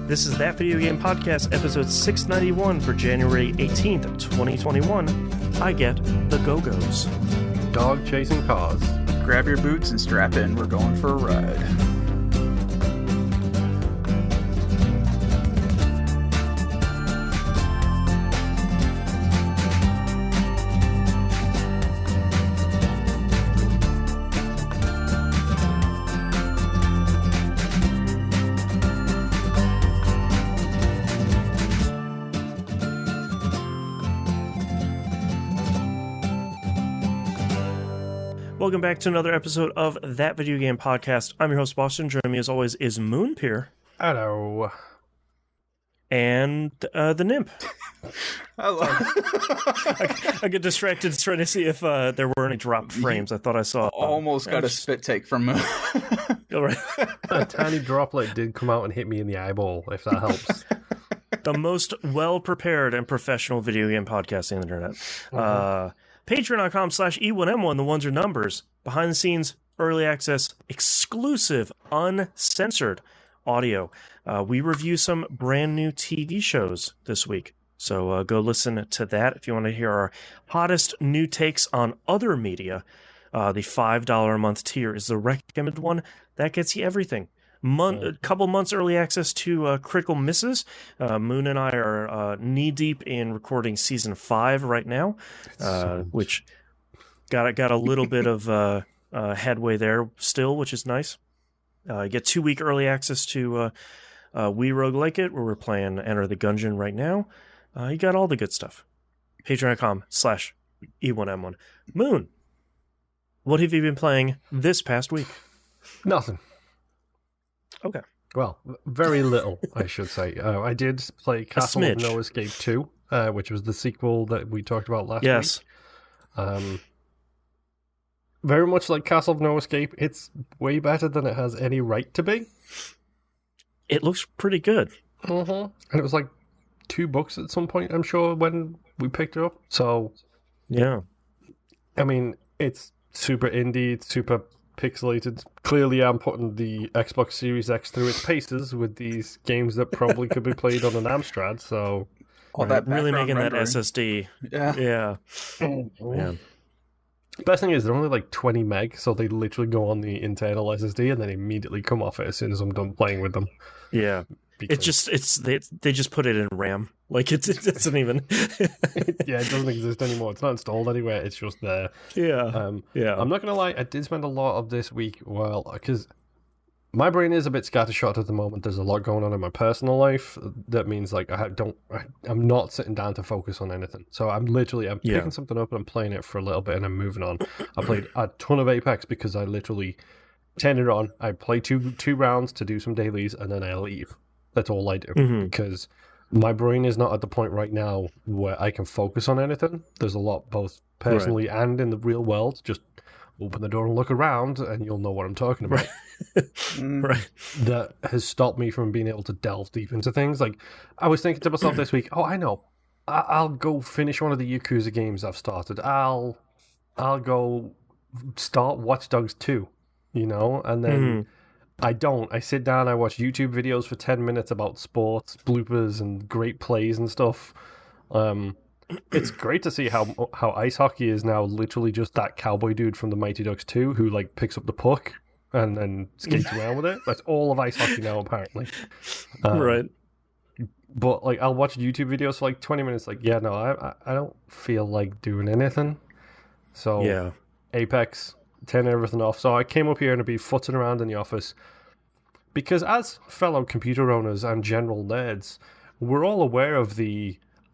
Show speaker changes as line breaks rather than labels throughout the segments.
This is That Video Game Podcast, episode 691 for January 18th, 2021. I get the Go-Gos.
Dog chasing cars.
Grab your boots and strap in. We're going for a ride.
Welcome back to another episode of That Video Game Podcast. I'm your host, Boston. Joining me as always is Moonpier.
Hello.
And the Nymph.
Hello.
I get distracted trying to see if there were any dropped frames. I thought I saw...
Almost got a spit take from Moon.
All right.
A tiny droplet did come out and hit me in the eyeball, if that helps.
The most well-prepared and professional video game podcast on the internet.
Mm-hmm.
Patreon.com/E1M1, the ones are numbers. Behind the scenes, early access, exclusive, uncensored audio. We review some brand new TV shows this week. So go listen to that if you want to hear our hottest new takes on other media. The $5 a month tier is the recommended one. That gets you everything. A couple months early access to Critical Misses. Moon and I are knee-deep in recording Season 5 right now, which got a little bit of headway there still, which is nice. You get 2-week early access to We Rogue Like It, where we're playing Enter the Gungeon right now. You got all the good stuff. Patreon.com/E1M1. Moon, what have you been playing this past week?
Nothing.
Okay.
Well, very little, I should say. I did play Castle of No Escape 2, which was the sequel that we talked about last week. Very much like Castle of No Escape, it's way better than it has any right to be.
It looks pretty good.
Mm-hmm. And it was like $2 at some point, I'm sure, when we picked it up. So,
yeah.
I mean, it's super indie, it's super pixelated. Clearly, I'm putting the Xbox Series X through its paces with these games that probably could be played on an Amstrad. So,
that really making rendering. That SSD. Yeah.
Yeah. Best thing is they're only like 20 meg, so they literally go on the internal SSD and then immediately come off it as soon as I'm done playing with them.
Yeah. They just put it in RAM. Like it doesn't even.
Yeah, it doesn't exist anymore. It's not installed anywhere. It's just there.
Yeah. Yeah.
I'm not gonna lie. I did spend a lot of this week. Well, because my brain is a bit scattershot at the moment. There's a lot going on in my personal life. That means like I'm not sitting down to focus on anything. So I'm picking something up and I'm playing it for a little bit and I'm moving on. I played a ton of Apex because I literally turn it on. I play two rounds to do some dailies and then I leave. That's all I do because my brain is not at the point right now where I can focus on anything. There's a lot both personally and in the real world. Just open the door and look around and you'll know what I'm talking about.
Right.
That has stopped me from being able to delve deep into things. Like I was thinking to myself this week, I know. I'll go finish one of the Yakuza games I've started. I'll go start Watch Dogs 2, and then I don't. I sit down, I watch YouTube videos for 10 minutes about sports, bloopers, and great plays and stuff. It's great to see how ice hockey is now literally just that cowboy dude from the Mighty Ducks 2 who like picks up the puck and then skates around with it. That's all of ice hockey now, apparently.
Right.
But like, I'll watch YouTube videos for like 20 minutes. Like, I don't feel like doing anything. So Apex, turn everything off. So I came up here and I'd be footing around in the office because as fellow computer owners and general nerds, we're all aware of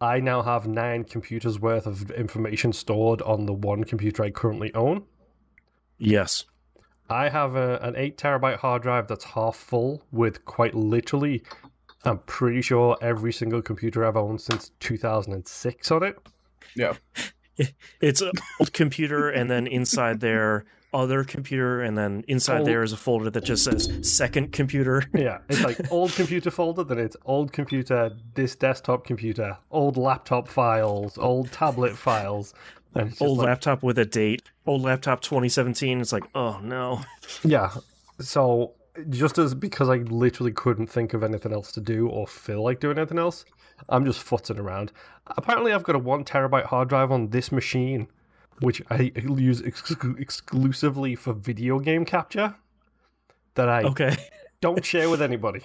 I now have 9 computers worth of information stored on the one computer I currently own.
Yes.
I have an 8 terabyte hard drive that's half full with quite literally, I'm pretty sure every single computer I've owned since 2006 on it.
Yeah.
It's an old computer, and then inside there, other computer, and then inside there is a folder that just says second computer.
Yeah, it's like old computer folder, then it's old computer, this desktop computer, old laptop files, old tablet files. And
old laptop with a date, old laptop 2017. It's like, oh no.
Yeah, so just as because I literally couldn't think of anything else to do or feel like doing anything else, I'm just futzing around. Apparently, I've got a 1 terabyte hard drive on this machine, which I use exclusively for video game capture, that I don't share with anybody.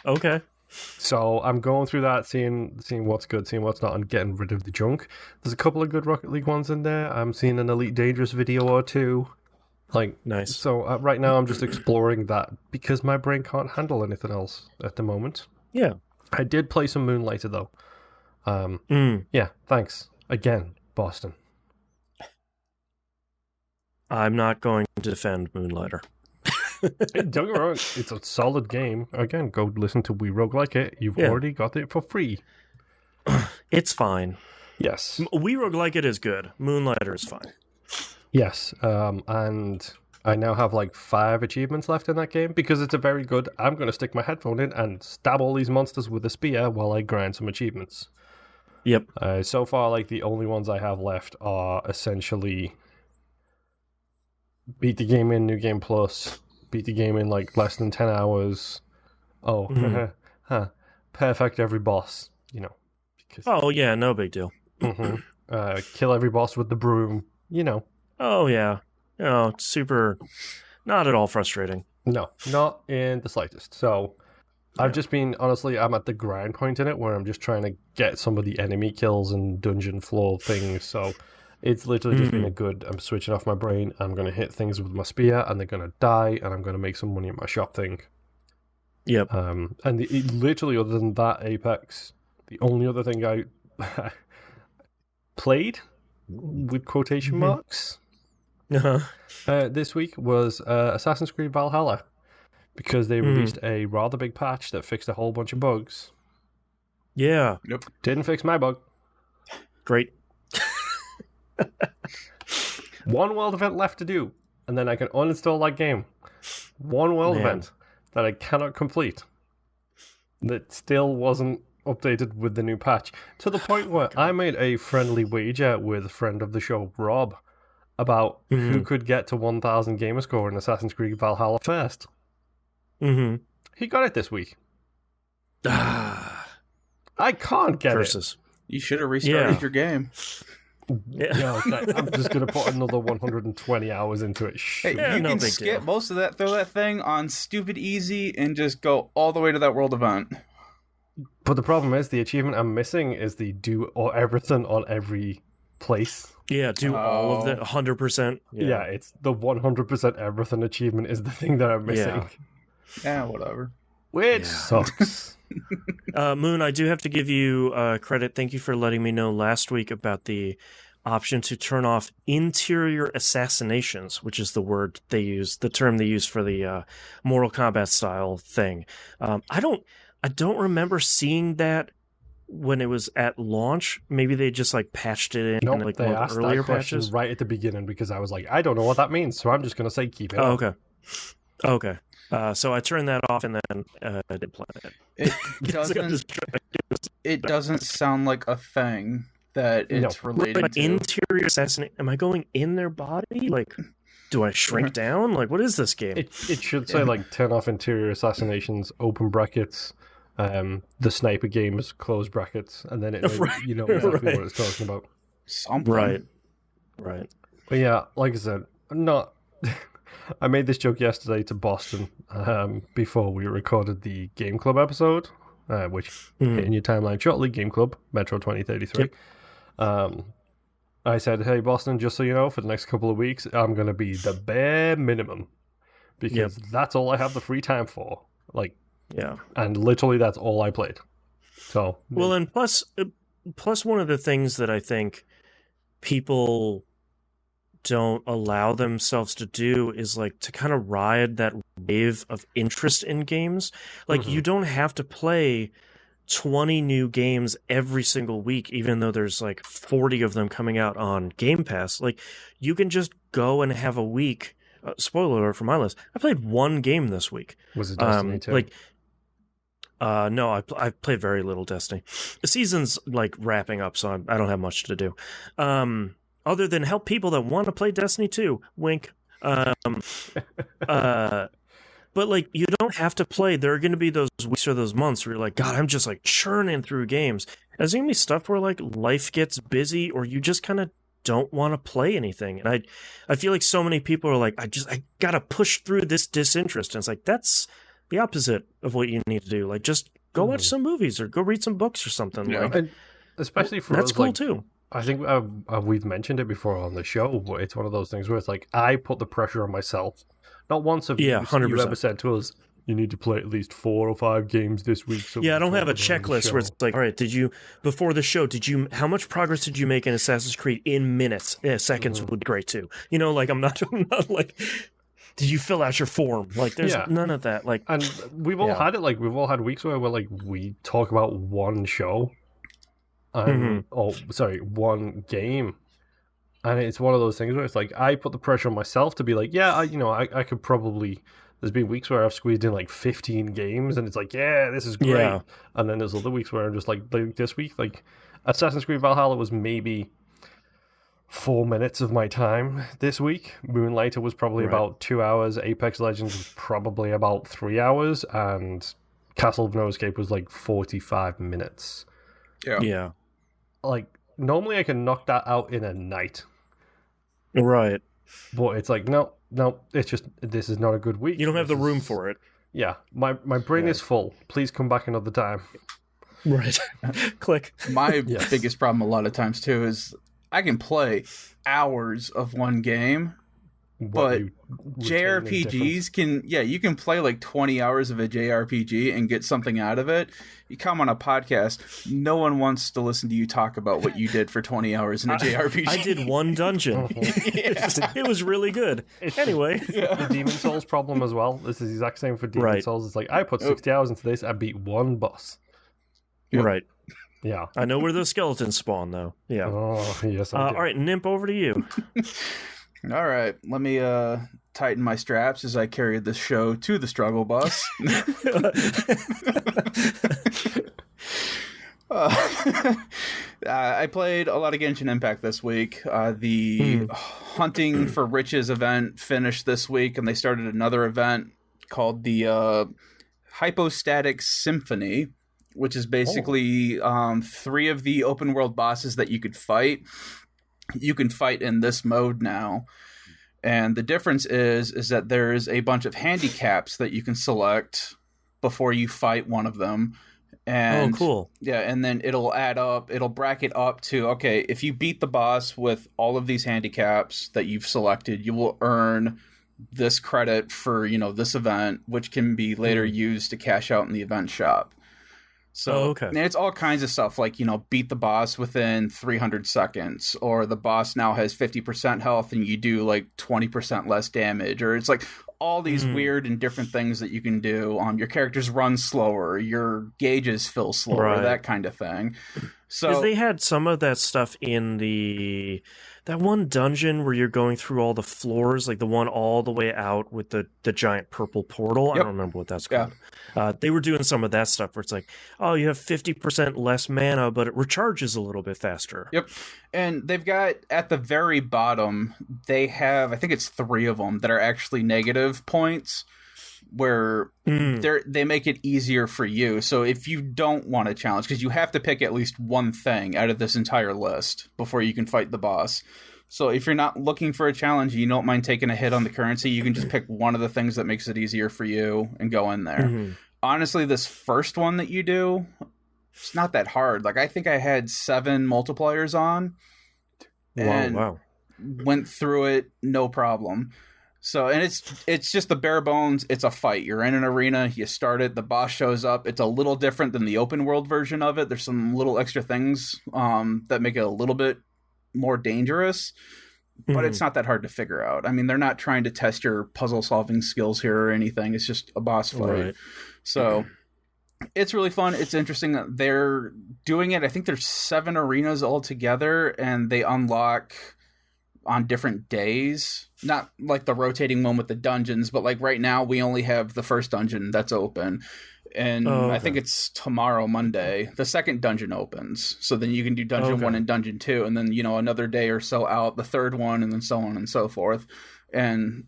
Okay.
So I'm going through that, seeing what's good, seeing what's not, and getting rid of the junk. There's a couple of good Rocket League ones in there. I'm seeing an Elite Dangerous video or two. Like,
nice.
So right now I'm just exploring that because my brain can't handle anything else at the moment.
Yeah.
I did play some Moonlighter though. Yeah, thanks again, Boston.
I'm not going to defend Moonlighter.
Hey, don't get me wrong, it's a solid game. Again, go listen to We Roguelike It. You've already got it for free.
It's fine.
Yes.
We Roguelike It is good. Moonlighter is fine.
Yes, and I now have like 5 achievements left in that game because it's a very good. I'm going to stick my headphone in and stab all these monsters with a spear while I grind some achievements.
Yep.
So far, like the only ones I have left are essentially beat the game in New Game Plus, beat the game in like less than 10 hours. Oh, perfect every boss, you know. Because,
oh yeah, no big deal.
Kill every boss with the broom, you know.
Oh yeah, super, not at all frustrating.
No, not in the slightest. So I've just been, honestly, I'm at the grind point in it where I'm just trying to get some of the enemy kills and dungeon floor things. So it's literally just been a good, I'm switching off my brain. I'm going to hit things with my spear and they're going to die and I'm going to make some money at my shop thing.
Yep.
And literally other than that, Apex, the only other thing I played with quotation marks this week was Assassin's Creed Valhalla, because they released a rather big patch that fixed a whole bunch of bugs.
Yeah.
Nope.
Didn't fix my bug.
Great.
One world event left to do, and then I can uninstall that game. One world event that I cannot complete that still wasn't updated with the new patch, to the point where I made a friendly wager with a friend of the show, Rob, about who could get to 1,000 gamer score in Assassin's Creed Valhalla first. He got it this week. I can't get it.
You should have restarted your game.
Yeah, okay. I'm just going to put another 120 hours into it.
Hey, you can skip most of that, throw that thing on stupid easy, and just go all the way to that world event.
But the problem is, the achievement I'm missing is the do or everything on every place.
Yeah, do all of that 100%.
Yeah, it's the 100% everything achievement is the thing that I'm missing.
Yeah, whatever.
Which sucks.
Moon, I do have to give you credit. Thank you for letting me know last week about the option to turn off interior assassinations, which is the word they use, the term they use for the Mortal Kombat style thing. I don't remember seeing that when it was at launch. Maybe they just like patched it in like
they
one
asked
earlier
that question
patches
right at the beginning because I was like, I don't know what that means, so I'm just going to say keep it.
Oh, okay. So I turned that off and then I did play it.
It doesn't sound like a thing that it's related to.
Interior assassinate? Am I going in their body? Like, do I shrink down? Like, what is this game?
It should say like turn off interior assassinations, open brackets, the sniper games, close brackets, and then you know exactly what it's talking about.
Something.
Right.
But yeah, like I said, I made this joke yesterday to Boston before we recorded the Game Club episode, which hit in your timeline shortly, Game Club, Metro 2033. Yep. I said, hey, Boston, just so you know, for the next couple of weeks, I'm going to be the bare minimum because that's all I have the free time for. Like, and literally that's all I played. So,
well, and plus one of the things that I think people don't allow themselves to do is like to kind of ride that wave of interest in games. Like you don't have to play 20 new games every single week, even though there's like 40 of them coming out on Game Pass. Like you can just go and have a week. Spoiler alert for my list. I played one game this week.
Was it Destiny 2?
No, I played very little Destiny. The season's like wrapping up, so I don't have much to do. Other than help people that want to play Destiny 2. Wink. But like, you don't have to play. There are going to be those weeks or those months where you're like, God, I'm just like churning through games. And there's going to be stuff where like life gets busy, or you just kind of don't want to play anything. And I feel like so many people are like, I gotta push through this disinterest. And it's like, that's the opposite of what you need to do. Like, just go watch some movies or go read some books or something.
Yeah.
Like,
And especially for
that's
us,
cool
like,
too.
I think we've mentioned it before on the show, but it's one of those things where it's like I put the pressure on myself. Not once have you
100%.
ever said to us, you need to play at least 4 or 5 games this week. So
I don't have a checklist where it's like, all right, before the show, how much progress did you make in Assassin's Creed in minutes? Seconds would be great too. You know, like I'm not like, did you fill out your form? Like, there's none of that. Like,
and we've all had it. Like, we've all had weeks where we talk about one show, and one game. And it's one of those things where it's like, I put the pressure on myself to be like, I could probably... There's been weeks where I've squeezed in like 15 games, and it's like, yeah, this is great. Yeah. And then there's other weeks where I'm just like this week, like Assassin's Creed Valhalla was maybe 4 minutes of my time this week. Moonlighter was probably about 2 hours. Apex Legends was probably about 3 hours, and Castle of No Escape was like 45 minutes.
Yeah.
Like, normally I can knock that out in a night.
Right.
But it's like, no, it's just, this is not a good week.
You don't have the room for it.
Yeah, my brain is full. Please come back another time.
Right. Click.
My biggest problem a lot of times, too, is I can play hours of one game, but JRPGs you can play like 20 hours of a JRPG and get something out of it. You come on a podcast, no one wants to listen to you talk about what you did for 20 hours in a JRPG.
I did one dungeon. It was really good. Anyway.
The Demon Souls problem as well. This is the exact same for Demon Souls. It's like, I put 60 hours into this, I beat one boss.
Right.
Yeah.
I know where the skeletons spawn, though. Yeah.
Oh, yes, I do.
All right, Nimp, over to you.
All right, let me tighten my straps as I carry this show to the struggle bus. I played a lot of Genshin Impact this week. The Hunting for Riches event finished this week, and they started another event called the Hypostatic Symphony, which is basically 3 of the open world bosses that you could fight. You can fight in this mode now. And the difference is that there's a bunch of handicaps that you can select before you fight one of them. And,
cool.
Yeah, and then it'll add up, it'll bracket up to, okay, if you beat the boss with all of these handicaps that you've selected, you will earn this credit for, this event, which can be later used to cash out in the event shop. So and it's all kinds of stuff like, beat the boss within 300 seconds, or the boss now has 50% health and you do like 20% less damage, or it's like all these weird and different things that you can do. Your characters run slower, your gauges fill slower, that kind of thing. So
they had some of that stuff in that one dungeon where you're going through all the floors, like the one all the way out with the giant purple portal. I don't remember what that's called. They were doing some of that stuff where it's like, oh, you have 50% less mana, but it recharges a little bit faster.
Yep. And they've got, at the very bottom, they have, I think it's 3 of them that are actually negative points, where they make it easier for you. So if you don't want a challenge, because you have to pick at least one thing out of this entire list before you can fight the boss. So if you're not looking for a challenge, you don't mind taking a hit on the currency, you can just pick one of the things that makes it easier for you and go in there. Honestly, this first one that you do, it's not that hard. Like, I think I had 7 multipliers on and went through it no problem. So, and it's just the bare bones. It's a fight. You're in an arena. You start it. The boss shows up. It's a little different than the open world version of it. There's some little extra things that make it a little bit more dangerous, but it's not that hard to figure out. I mean, they're not trying to test your puzzle solving skills here or anything. It's just a boss fight. Right. So it's really fun. It's interesting that they're doing it. I think there's 7 arenas altogether, and they unlock on different days. Not like the rotating one with the dungeons, but like right now we only have the first dungeon that's open. And I think it's tomorrow, Monday, the second dungeon opens. So then you can do dungeon 1 and dungeon 2. And then, another day or so out, the third one, and then so on and so forth. And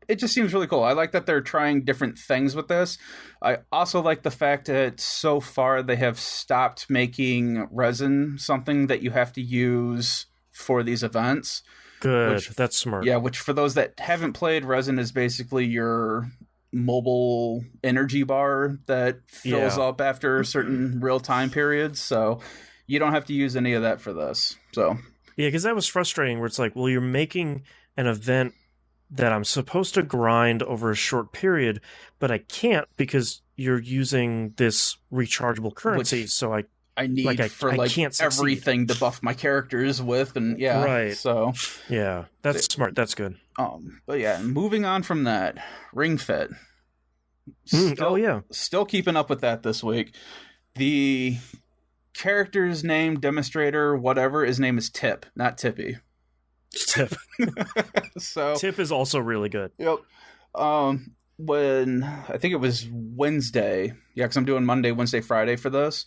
it just seems really cool. I like that they're trying different things with this. I also like the fact that so far they have stopped making resin something that you have to use for these events.
Good. That's smart.
Yeah, which for those that haven't played, resin is basically your mobile energy bar that fills up after certain real-time periods. So you don't have to use any of that for this. So
yeah, because that was frustrating where it's like, well, you're making an event that I'm supposed to grind over a short period, but I can't because you're using this rechargeable currency. So I
need I can't everything to buff my characters with, and
right.
So
yeah, that's smart. That's good.
But yeah, moving on from that, Ring Fit. Still keeping up with that this week. The character's name, demonstrator, whatever, his name is Tip, not Tippy.
Tip.
So
Tip is also really good.
Yep. When I think it was Wednesday, because I'm doing Monday, Wednesday, Friday for this.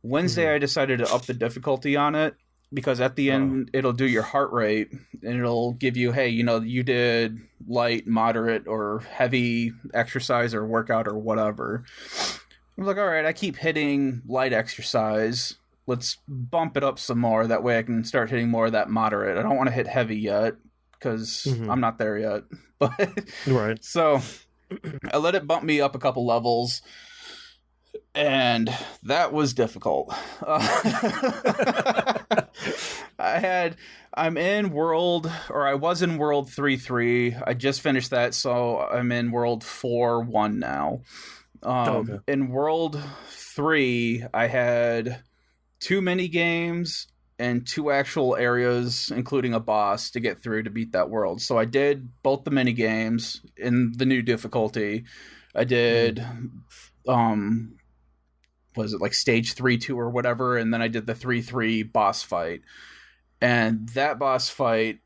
Wednesday, I decided to up the difficulty on it because at the end, it'll do your heart rate and it'll give you, hey, you did light, moderate, or heavy exercise or workout or whatever. I was like, all right, I keep hitting light exercise. Let's bump it up some more. That way I can start hitting more of that moderate. I don't want to hit heavy yet because I'm not there yet. But
right.
So I let it bump me up a couple levels. And that was difficult. I was in World 3.3. I just finished that, so I'm in World 4.1 now. In World 3, I had 2 mini games and 2 actual areas, including a boss, to get through to beat that world. So I did both the mini games in the new difficulty. I did, was it like stage 3-2 or whatever, and then I did the 3-3 boss fight. And that boss fight,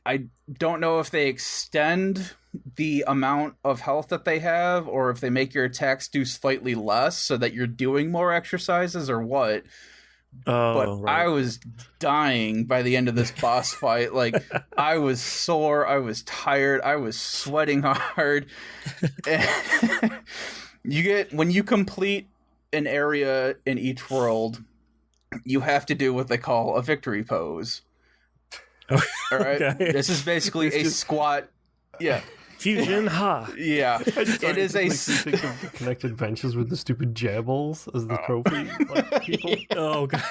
I don't know if they extend the amount of health that they have, or if they make your attacks do slightly less so that you're doing more exercises or what. But right. I was dying by the end of this boss fight. Like, I was sore, I was tired, I was sweating hard. When you complete an area in each world, you have to do what they call a victory pose. All right? Okay. This is basically a squat. Yeah.
Fusion,
Yeah. It is a...
think of Connected Ventures with the stupid gearballs as the trophy. People.
Oh, God.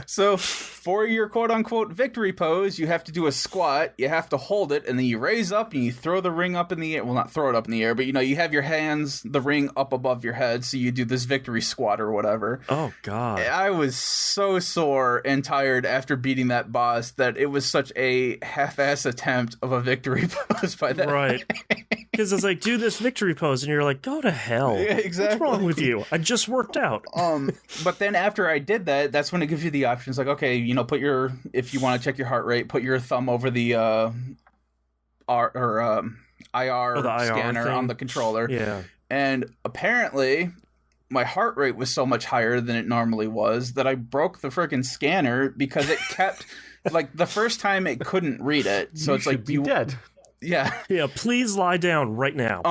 So, for your quote-unquote victory pose, you have to do a squat, you have to hold it, and then you raise up and you throw the ring up in the air. Well, not throw it up in the air, but you have your hands, the ring up above your head, so you do this victory squat or whatever.
Oh, God.
I was so sore and tired after beating that boss that it was such a half-ass attempt of a victory pose by that.
Right. Because it's like, do this victory pose, and you're like, go to hell.
Yeah, exactly.
What's wrong with you? I just worked out.
But then after I did that, that's when it gives you the options like, okay, if you want to check your heart rate, put your thumb over the IR scanner
thing on
the controller.
Yeah.
And apparently my heart rate was so much higher than it normally was that I broke the freaking scanner because it kept like the first time it couldn't read it. So it's like
you dead.
Yeah.
Yeah, please lie down right now.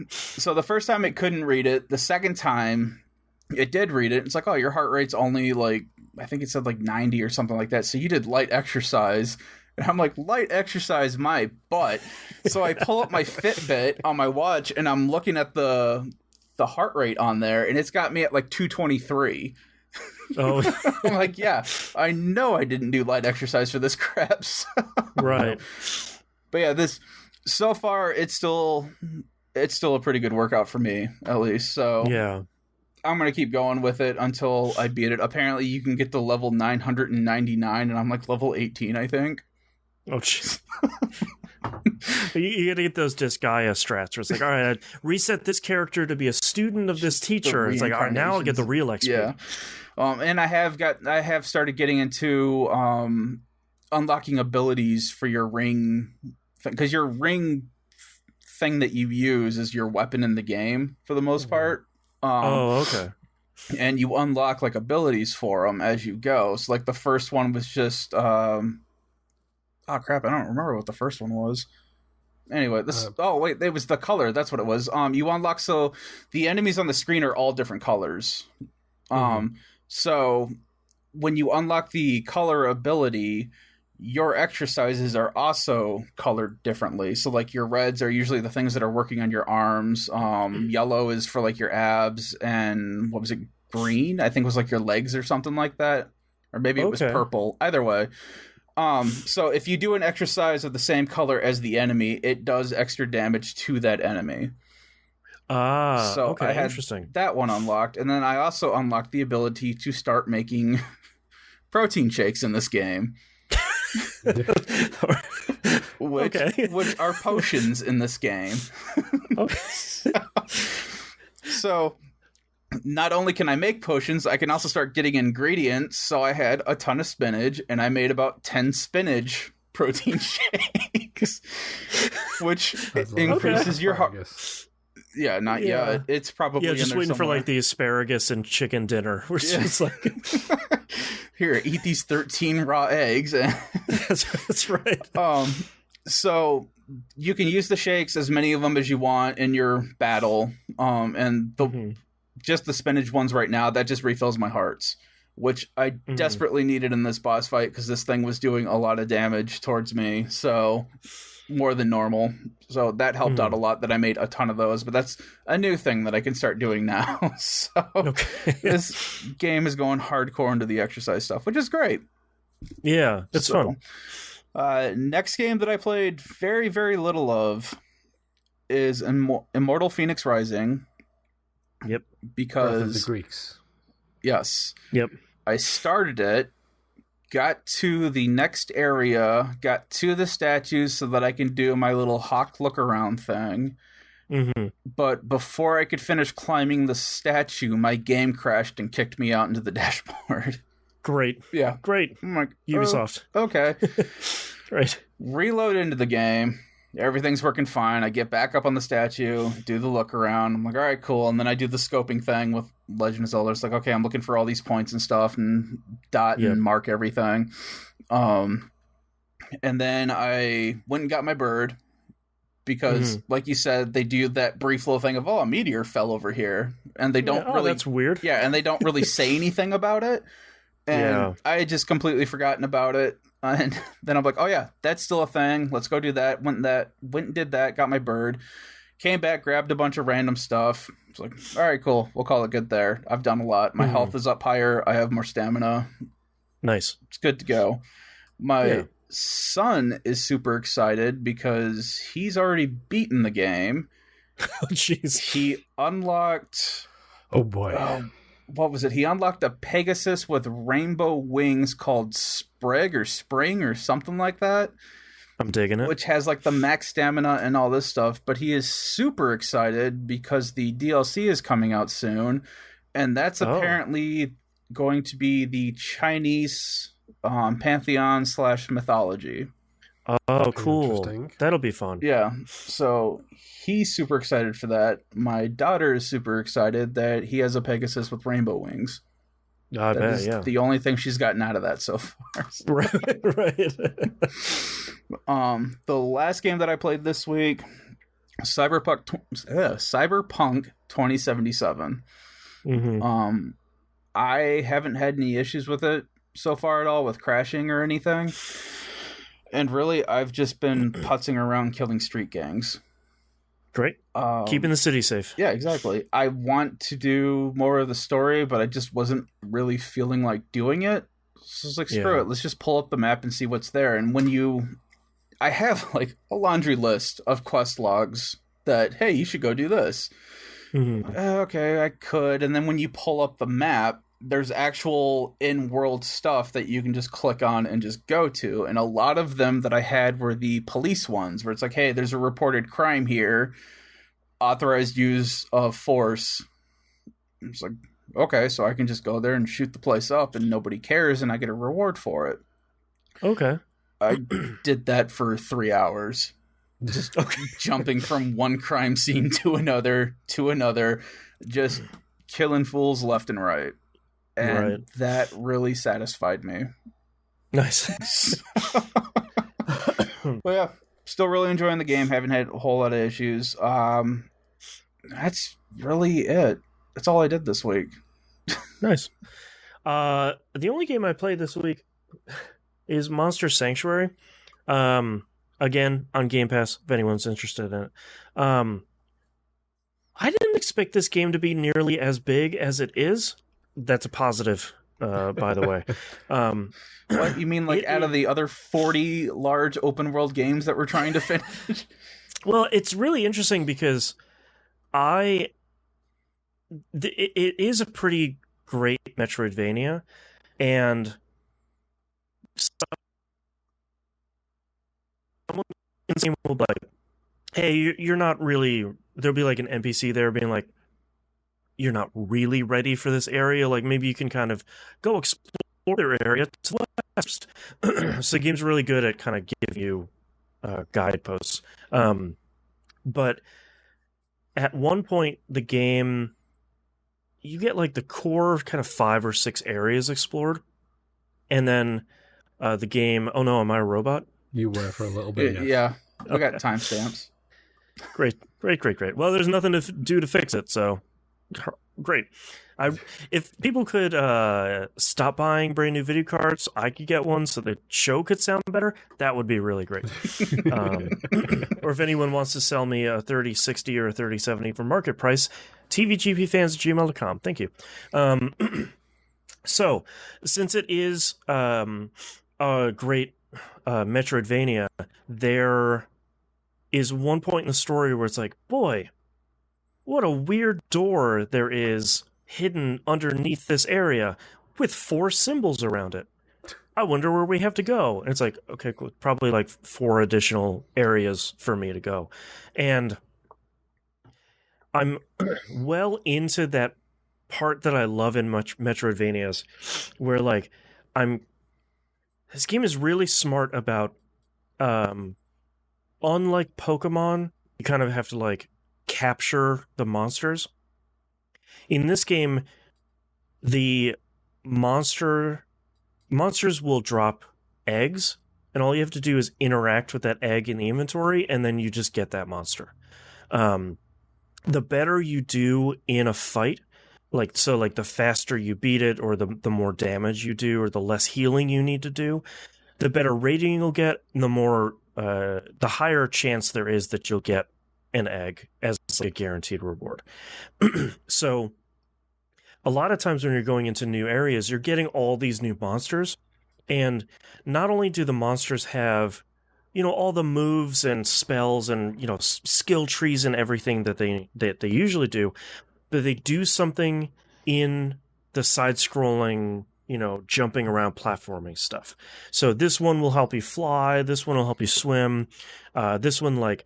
So the first time it couldn't read it, the second time it did read it. It's like, oh, your heart rate's only like, I think it said like 90 or something like that. So you did light exercise. And I'm like, light exercise my butt. So I pull up my Fitbit on my watch and I'm looking at the heart rate on there and it's got me at like 223.
Oh.
I'm like, yeah, I know I didn't do light exercise for this crap. So.
Right.
But yeah, so far it's still a pretty good workout for me, at least. So
yeah.
I'm going to keep going with it until I beat it. Apparently, you can get to level 999, and I'm like level 18, I think.
Oh, jeez. You got to get those Disgaea strats where it's like, all right, I'd reset this character to be a student of this teacher. It's like, all right, now I'll get the real XP.
Yeah. And I have started getting into unlocking abilities for your ring, because your ring thing that you use is your weapon in the game for the most part.
Okay.
And you unlock like abilities for them as you go. So like the first one was just oh crap, I don't remember what the first one was. Anyway, it was the color. That's what it was. You unlock, so the enemies on the screen are all different colors. So when you unlock the color ability, your exercises are also colored differently. So like your reds are usually the things that are working on your arms. Yellow is for like your abs, and what was it? Green, I think, was like your legs or something like that. Or maybe it was purple. Either way. So if you do an exercise of the same color as the enemy, it does extra damage to that enemy. So I had that one unlocked, and then I also unlocked the ability to start making protein shakes in this game. which are potions in this game. So not only can I make potions, I can also start getting ingredients. So I had a ton of spinach, and I made about 10 spinach protein shakes, which increases your heart. Yeah, not yet. It's probably
just waiting for like the asparagus and chicken dinner. We're just like,
here, eat these 13 raw eggs.
That's right.
So you can use the shakes, as many of them as you want, in your battle. And just the spinach ones right now, that just refills my hearts, which I desperately needed in this boss fight because this thing was doing a lot of damage towards me. So more than normal. So that helped out a lot that I made a ton of those, but that's a new thing that I can start doing now. So this game is going hardcore into the exercise stuff, which is great.
Yeah, it's fun.
Next game that I played very, very little of is Immortal Fenyx Rising.
Yep.
Because
Birth of the Greeks.
Yes.
Yep.
I started it, got to the next area, got to the statues so that I can do my little hawk look around thing. But before I could finish climbing the statue, my game crashed and kicked me out into the dashboard.
Great.
Yeah.
Great.
I'm like,
Ubisoft.
Okay.
Right.
Reload into the game. Everything's working fine. I get back up on the statue, do the look around. I'm like, all right, cool. And then I do the scoping thing with Legend of Zelda. It's like, okay, I'm looking for all these points and stuff and dot and mark everything. And then I went and got my bird because, like you said, they do that brief little thing of, a meteor fell over here. And they don't really...
that's weird.
Yeah, and they don't really say anything about it. And I had just completely forgotten about it. And then I'm like, oh yeah, that's still a thing. Let's go do that. Went and did that. Got my bird. Came back, grabbed a bunch of random stuff. It's like, all right, cool. We'll call it good there. I've done a lot. My health is up higher. I have more stamina.
Nice.
It's good to go. My son is super excited because he's already beaten the game.
Oh, jeez.
He unlocked...
Oh, boy.
What was it? He unlocked a Pegasus with rainbow wings called Sprig or Spring or something like that.
I'm digging it.
Which has like the max stamina and all this stuff. But he is super excited because the DLC is coming out soon. And that's apparently going to be the Chinese pantheon / mythology.
Oh, cool. That'll be fun.
Yeah. So he's super excited for that. My daughter is super excited that he has a Pegasus with rainbow wings.
I bet, yeah.
The only thing she's gotten out of that so far.
Right.
The last game that I played this week, Cyberpunk 2077. I haven't had any issues with it so far at all, with crashing or anything. And really, I've just been putzing around killing street gangs.
Great. Keeping the city safe.
Yeah, exactly. I want to do more of the story, but I just wasn't really feeling like doing it. So I was like, screw it. Let's just pull up the map and see what's there. And I have like a laundry list of quest logs that, hey, you should go do this. Okay, I could. And then when you pull up the map, there's actual in-world stuff that you can just click on and just go to. And a lot of them that I had were the police ones, where it's like, hey, there's a reported crime here, authorized use of force. It's like, okay, so I can just go there and shoot the place up and nobody cares and I get a reward for it.
Okay.
I did that for 3 hours. Just jumping from one crime scene to another, just killing fools left and right. And that really satisfied me.
Nice.
Well, yeah. Still really enjoying the game. Haven't had a whole lot of issues. That's really it. That's all I did this week.
Nice. The only game I played this week is Monster Sanctuary. Again, on Game Pass, if anyone's interested in it. I didn't expect this game to be nearly as big as it is. That's a positive, by the way.
What, you mean like out of the other 40 large open world games that we're trying to finish?
Well, it's really interesting because it is a pretty great Metroidvania, and someone in the game will be like, hey, you're not really... There'll be like an NPC there being like, you're not really ready for this area. Like, maybe you can kind of go explore their area to the west. So the game's really good at kind of giving you guideposts. But at one point, the game, you get like the core kind of 5 or 6 areas explored. And then the game, oh no, am I a robot?
You were for a little bit.
Yeah. We got timestamps.
Great. Well, there's nothing to do to fix it, so great. If people could stop buying brand new video cards, I could get one so the show could sound better. That would be really great. Or if anyone wants to sell me a 3060 or a 3070 for market price, tvgpfans@gmail.com. Thank you. So, since it is a great Metroidvania, there is one point in the story where it's like, boy, what a weird door there is hidden underneath this area with 4 symbols around it. I wonder where we have to go. And it's like, okay, cool. Probably like 4 additional areas for me to go. And I'm well into that part that I love in Metroidvanias, where like this game is really smart about, unlike Pokemon, you kind of have to like capture the monsters. In this game, the monsters will drop eggs, and all you have to do is interact with that egg in the inventory, and then you just get that monster. The better you do in a fight, like the faster you beat it, or the more damage you do, or the less healing you need to do, the better rating you'll get, and the higher chance there is that you'll get an egg as like a guaranteed reward. So a lot of times when you're going into new areas, you're getting all these new monsters, and not only do the monsters have, all the moves and spells and, skill trees and everything that they usually do, but they do something in the side-scrolling, jumping around platforming stuff. So this one will help you fly, this one will help you swim, this one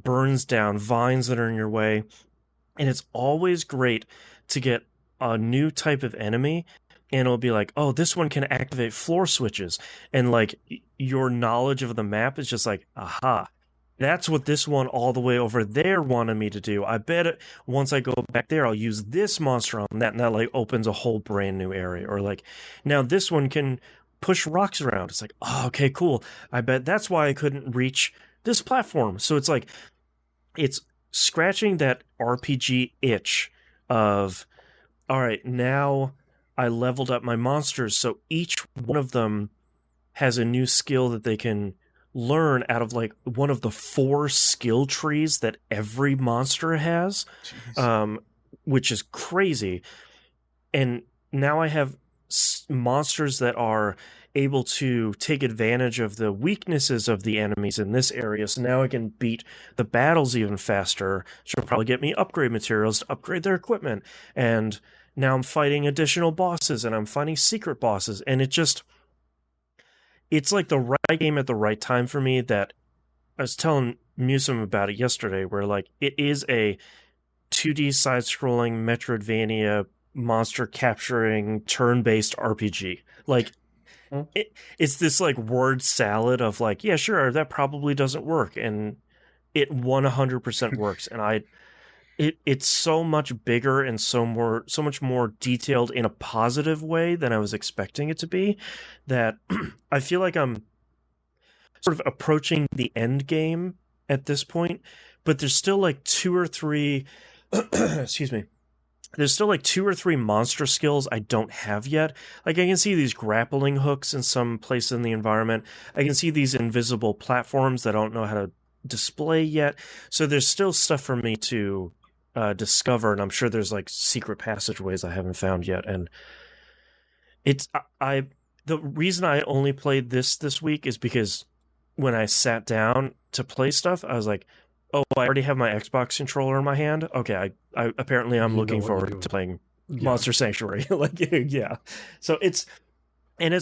burns down vines that are in your way, and it's always great to get a new type of enemy, and it'll be like, oh, this one can activate floor switches, and like your knowledge of the map is just like, aha, that's what this one all the way over there wanted me to do. I bet once I go back there, I'll use this monster on that, and that like opens a whole brand new area. Or like, now this one can push rocks around. It's like, oh, okay, cool. I bet that's why I couldn't reach this platform. So it's like, it's scratching that RPG itch of, all right, now I leveled up my monsters, so each one of them has a new skill that they can learn out of like one of the 4 skill trees that every monster has, which is crazy. And now I have monsters that are able to take advantage of the weaknesses of the enemies in this area, so now I can beat the battles even faster. She'll probably get me upgrade materials to upgrade their equipment, and now I'm fighting additional bosses, and I'm fighting secret bosses, and it's like the right game at the right time for me. That I was telling Musum about it yesterday, where like it is a 2D side-scrolling Metroidvania monster capturing turn-based RPG. Like it's this like word salad of like, yeah, sure, that probably doesn't work, and it 100% works. And it's so much bigger and so much more detailed in a positive way than I was expecting it to be, that I feel like I'm sort of approaching the end game at this point, but there's still like 2 or 3 excuse me. There's still like 2 or 3 monster skills I don't have yet. Like I can see these grappling hooks in some place in the environment. I can see these invisible platforms that I don't know how to display yet. So there's still stuff for me to discover, and I'm sure there's like secret passageways I haven't found yet. And it's the reason I only played this week is because when I sat down to play stuff, I was like, oh, I already have my Xbox controller in my hand. Okay, I apparently I'm looking forward to playing Monster Sanctuary. Like, yeah. So it's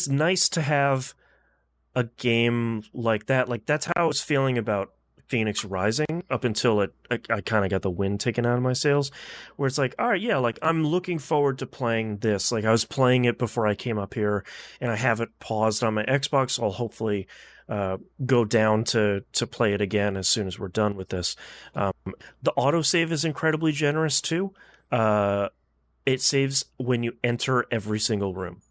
nice to have a game like that. Like, that's how I was feeling about Fenyx Rising up until I kind of got the wind taken out of my sails, where it's like, all right, yeah, like I'm looking forward to playing this. Like I was playing it before I came up here, and I have it paused on my Xbox. So I'll hopefully go down to play it again as soon as we're done with this. The autosave is incredibly generous too. It saves when you enter every single room.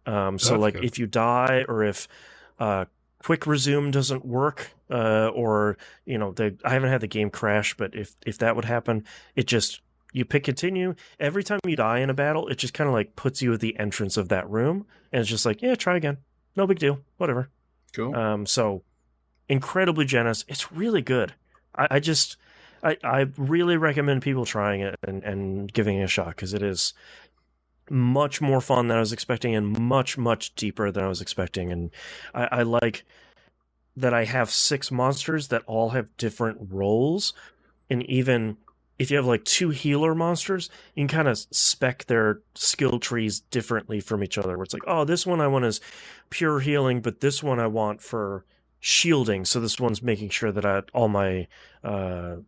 So like good. If you die or if quick resume doesn't work, or I haven't had the game crash, but if that would happen, it just you pick continue. Every time you die in a battle, it just kind of like puts you at the entrance of that room, and it's just like, yeah, try again, no big deal, whatever.
Cool.
So incredibly generous. It's really good. I really recommend people trying it and giving it a shot, because it is much more fun than I was expecting and much, much deeper than I was expecting. And I like that I have 6 monsters that all have different roles. And even if you have like 2 healer monsters, you can kind of spec their skill trees differently from each other. Where it's like, oh, this one I want is pure healing, but this one I want for shielding. So this one's making sure that all my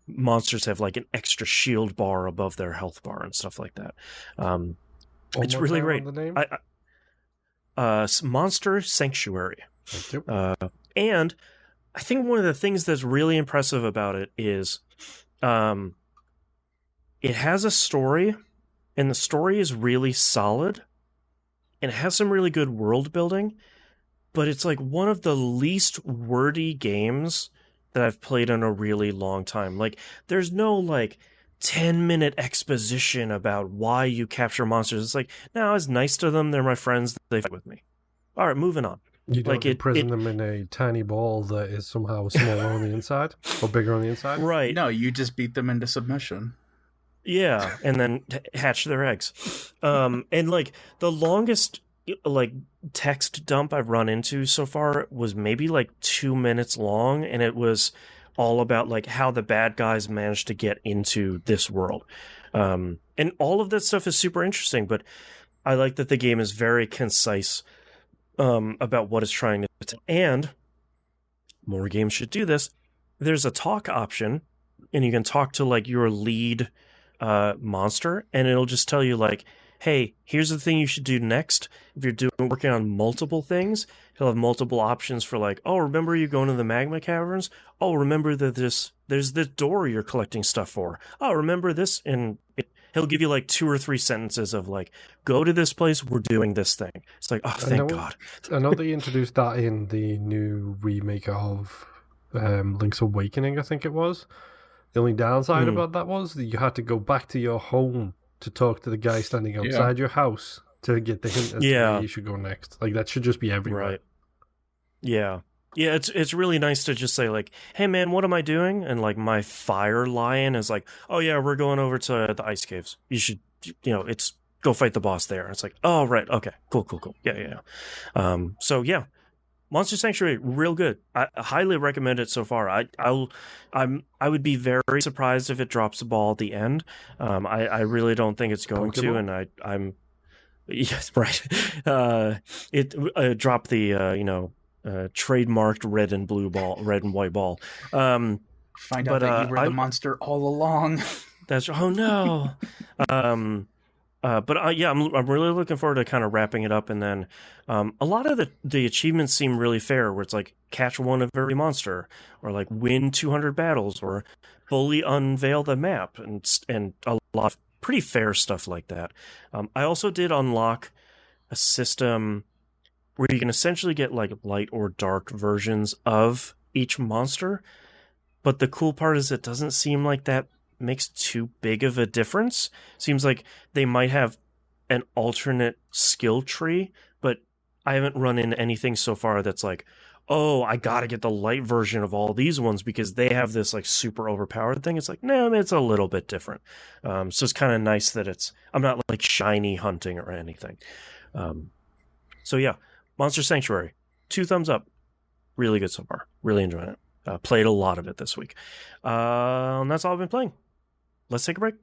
monsters have like an extra shield bar above their health bar and stuff like that. It's really great. Monster Sanctuary.
Thank you.
And I think one of the things that's really impressive about it is it has a story, and the story is really solid, and it has some really good world building, but it's like one of the least wordy games that I've played in a really long time. Like, there's no like 10-minute exposition about why you capture monsters. It's like, no, it's nice to them. They're my friends. They fight with me. All right, moving on.
You don't imprison them in a tiny ball that is somehow smaller on the inside or bigger on the inside?
Right.
No, you just beat them into submission.
Yeah, and then hatch their eggs. And like the longest like text dump I've run into so far was maybe like 2 minutes long, and it was all about like how the bad guys managed to get into this world. And all of that stuff is super interesting, but I like that the game is very concise about what it's trying to do. And more games should do this. There's a talk option, and you can talk to like your lead monster, and it'll just tell you like, hey, here's the thing you should do next. If you're working on multiple things, he'll have multiple options for like, oh, remember you going to the magma caverns? Oh, remember that there's this door you're collecting stuff for. Oh, remember this? And he'll give you like 2 or 3 sentences of like, go to this place, we're doing this thing. It's like, oh, thank God.
I know they introduced that in the new remake of Link's Awakening, I think it was. The only downside about that was that you had to go back to your home to talk to the guy standing outside your house to get the hint as to where you should go next. Like, that should just be everywhere.
Right. Yeah. Yeah, it's really nice to just say like, hey man, what am I doing? And like my fire lion is like, oh yeah, we're going over to the ice caves. You should, it's go fight the boss there. It's like, oh right, okay, cool. Yeah. So yeah, Monster Sanctuary, real good. I highly recommend it so far. I would be very surprised if it drops the ball at the end. I really don't think it's going to, and I'm yes, right. It dropped the trademarked red and white ball.
Find out that you were the monster all along.
That's oh no. But I'm really looking forward to kind of wrapping it up, and then a lot of the achievements seem really fair, where it's like catch one of every monster, or like win 200 battles, or fully unveil the map, and a lot of pretty fair stuff like that. I also did unlock a system where you can essentially get like light or dark versions of each monster. But the cool part is it doesn't seem like that makes too big of a difference. Seems like they might have an alternate skill tree, but I haven't run into anything so far that's like, oh, I gotta get the light version of all these ones because they have this like super overpowered thing. It's like, no, I mean, it's a little bit different. So it's kind of nice that I'm not like shiny hunting or anything. So yeah, Monster Sanctuary, 2 thumbs up. Really good so far. Really enjoying it. Played a lot of it this week. And that's all I've been playing. Let's take a break.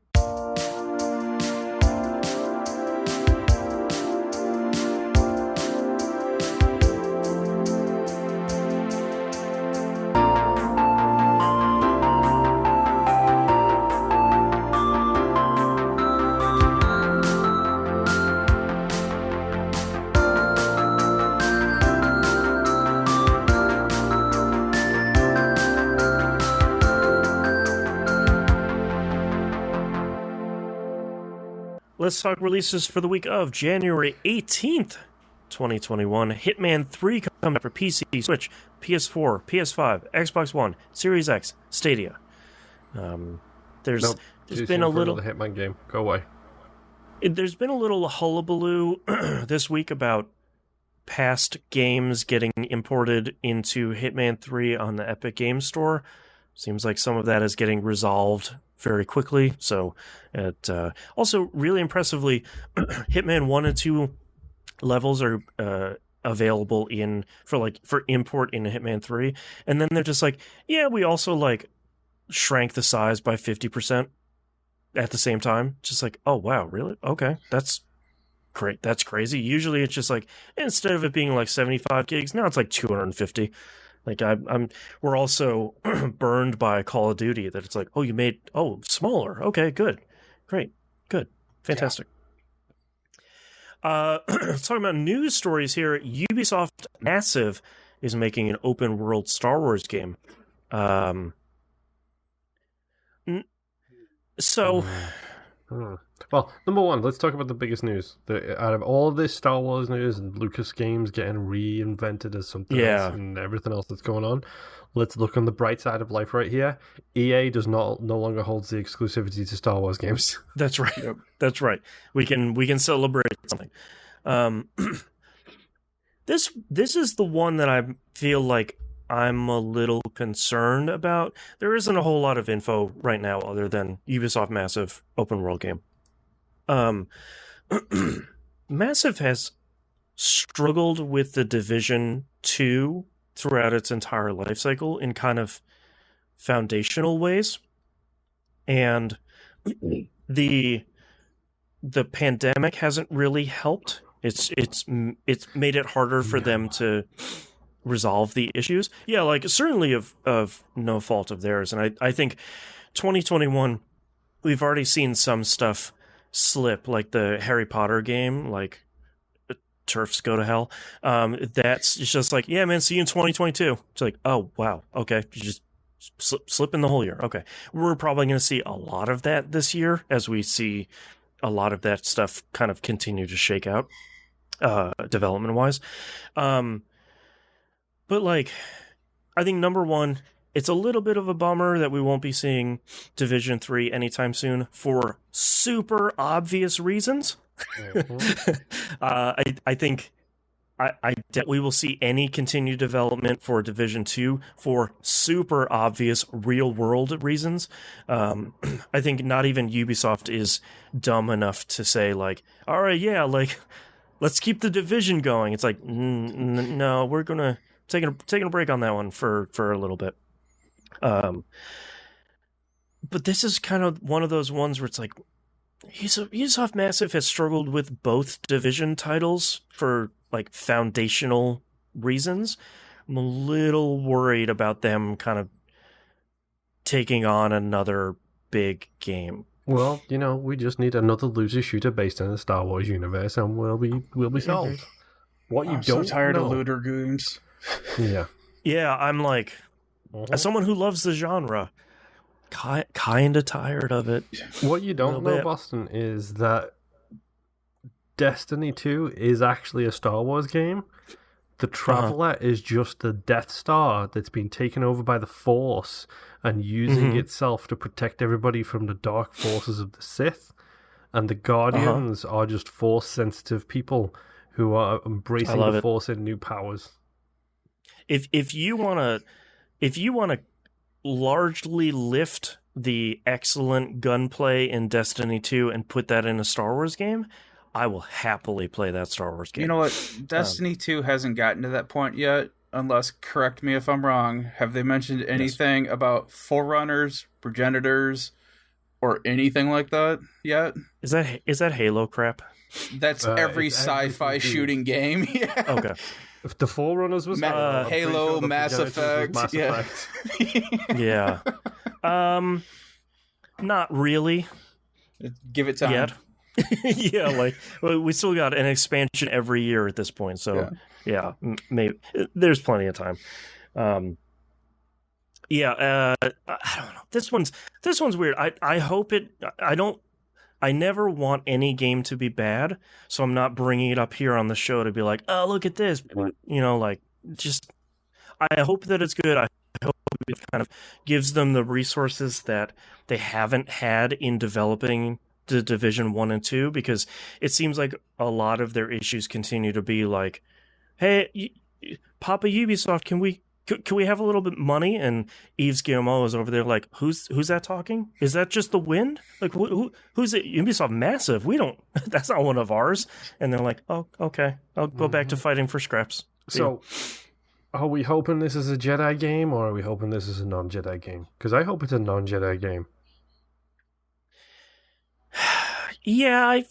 Let's talk releases for the week of January 18th, 2021. Hitman 3 comes out for PC, Switch, PS4, PS5, Xbox One, Series X, Stadia. There's been a little
Hitman game. Go away.
There's been a little hullabaloo this week about past games getting imported into Hitman 3 on the Epic Games Store. Seems like some of that is getting resolved very quickly. So it also really impressively, Hitman 1 and 2 levels are available for import into Hitman 3. And then they're just like, yeah, we also like shrank the size by 50% at the same time. Just like, oh wow, really? Okay, that's great. That's crazy. Usually it's just like, instead of it being like 75 gigs, now it's like 250. Like we're also burned by Call of Duty that it's like, oh, you made smaller. Okay, good, great, good, fantastic. Yeah. Let's talk about news stories here. Ubisoft Massive is making an open world Star Wars game.
Well, number one, let's talk about the biggest news. Out of all this Star Wars news and Lucas games getting reinvented as something else and everything else that's going on, let's look on the bright side of life right here. EA no longer holds the exclusivity to Star Wars games.
That's right. Yep. That's right. We can celebrate something. This is the one that I feel like I'm a little concerned about. There isn't a whole lot of info right now other than Ubisoft Massive open world game. Massive has struggled with the Division 2 throughout its entire life cycle in kind of foundational ways. And the pandemic hasn't really helped. It's made it harder for them to resolve the issues. Yeah, like certainly of no fault of theirs. And I think 2021, we've already seen some stuff slip, like the Harry Potter game, like turfs go to hell. That's just like, yeah, man, see you in 2022. It's like, oh, wow. Okay. You just slip in the whole year. Okay. We're probably going to see a lot of that this year as we see a lot of that stuff kind of continue to shake out, development wise. But like, I think number one, it's a little bit of a bummer that we won't be seeing Division 3 anytime soon for super obvious reasons. I think we will see any continued development for Division 2 for super obvious real world reasons. I think not even Ubisoft is dumb enough to say like, all right, yeah, like let's keep the Division going. It's like, no, we're gonna taking a break on that one for a little bit. But this is kind of one of those ones where it's like, Ubisoft Massive has struggled with both Division titles for like foundational reasons. I'm a little worried about them kind of taking on another big game.
Well, we just need another loser shooter based in the Star Wars universe, and we'll be solved. What you
I'm
don't
so tired
know.
of looter goons.
Yeah,
I'm like, as someone who loves the genre, kind of tired of it.
What you don't know, Boston, is that Destiny 2 is actually a Star Wars game. The Traveler is just the Death Star that's been taken over by the Force and using itself to protect everybody from the dark forces of the Sith. And the Guardians are just Force-sensitive people who are embracing the Force in new powers.
If you wanna largely lift the excellent gunplay in Destiny 2 and put that in a Star Wars game, I will happily play that Star Wars game.
You know what? Destiny 2 hasn't gotten to that point yet, unless, correct me if I'm wrong, have they mentioned anything about Forerunners, Progenitors, or anything like that yet?
Is that Halo crap?
That's every sci-fi shooting game. Yeah.
Okay.
If the Forerunners was
Halo, Mass Effect.
Yeah. Not really.
Give it time.
Yet. Yeah, like we still got an expansion every year at this point, so yeah, maybe there's plenty of time. I don't know. This one's weird. I hope it. I never want any game to be bad, so I'm not bringing it up here on the show to be like, oh, look at this. You know, like just. I hope that it's good. I hope it kind of gives them the resources that they haven't had in developing the Division 1 and 2, because it seems like a lot of their issues continue to be like, hey, Papa Ubisoft, can we have a little bit of money? And Yves Guillemot is over there like, who's that talking? Is that just the wind? Like, who's it? Ubisoft Massive? We don't, that's not one of ours. And they're like, oh, okay, I'll go back to fighting for scraps.
So, are we hoping this is a Jedi game, or are we hoping this is a non-Jedi game? Because I hope it's a non-Jedi game.
Yeah,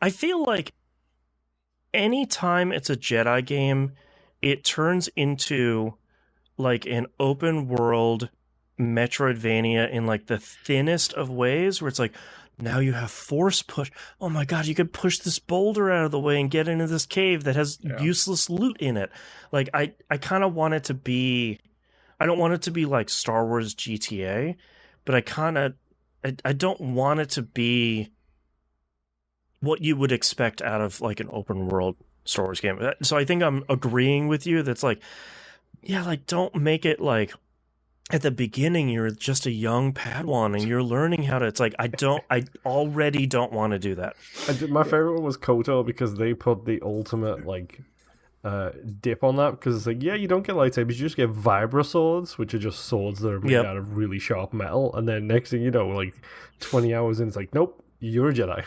I feel like anytime it's a Jedi game, it turns into like an open world Metroidvania in like the thinnest of ways, where it's like, now you have force push. Oh my god, you could push this boulder out of the way and get into this cave that has useless loot in it. Like I kind of want it to be, I don't want it to be like Star Wars GTA, but I don't want it to be what you would expect out of like an open world Star Wars game. So I think I'm agreeing with you. That's like, yeah, like don't make it like at the beginning you're just a young Padawan and you're learning how to. It's like I already don't want to do that.
My favorite one was KOTOR, because they put the ultimate like dip on that, because it's like, yeah, you don't get lightsabers, you just get vibra swords, which are just swords that are made out of really sharp metal, and then next thing you know, like 20 hours in, it's like, nope, you're a Jedi.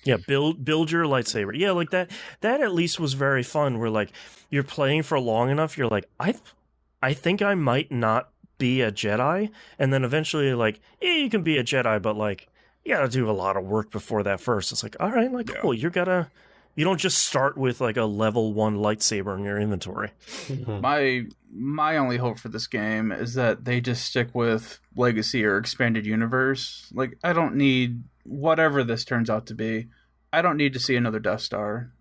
Yeah, build your lightsaber. Yeah, like that at least was very fun, where like you're playing for long enough, you're like, I think I might not be a Jedi, and then eventually like, yeah, you can be a Jedi, but like you gotta do a lot of work before that first. It's like, all right, like cool, you don't just start with like a level 1 lightsaber in your inventory.
My only hope for this game is that they just stick with Legacy or Expanded Universe. Like, I don't need, whatever this turns out to be, I don't need to see another Death Star.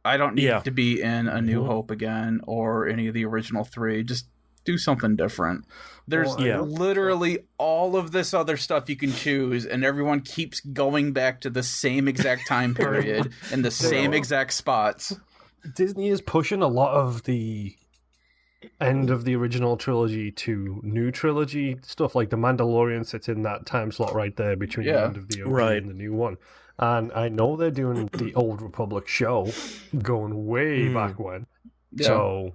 I don't need to be in A New Hope again or any of the original 3. Just do something different. There's literally all of this other stuff you can choose, and everyone keeps going back to the same exact time period and the same exact spots.
Disney is pushing a lot of the end of the original trilogy to new trilogy stuff. Like The Mandalorian sits in that time slot right there between the end of the OG and the new one. And I know they're doing the Old Republic show going way back when. Yeah. So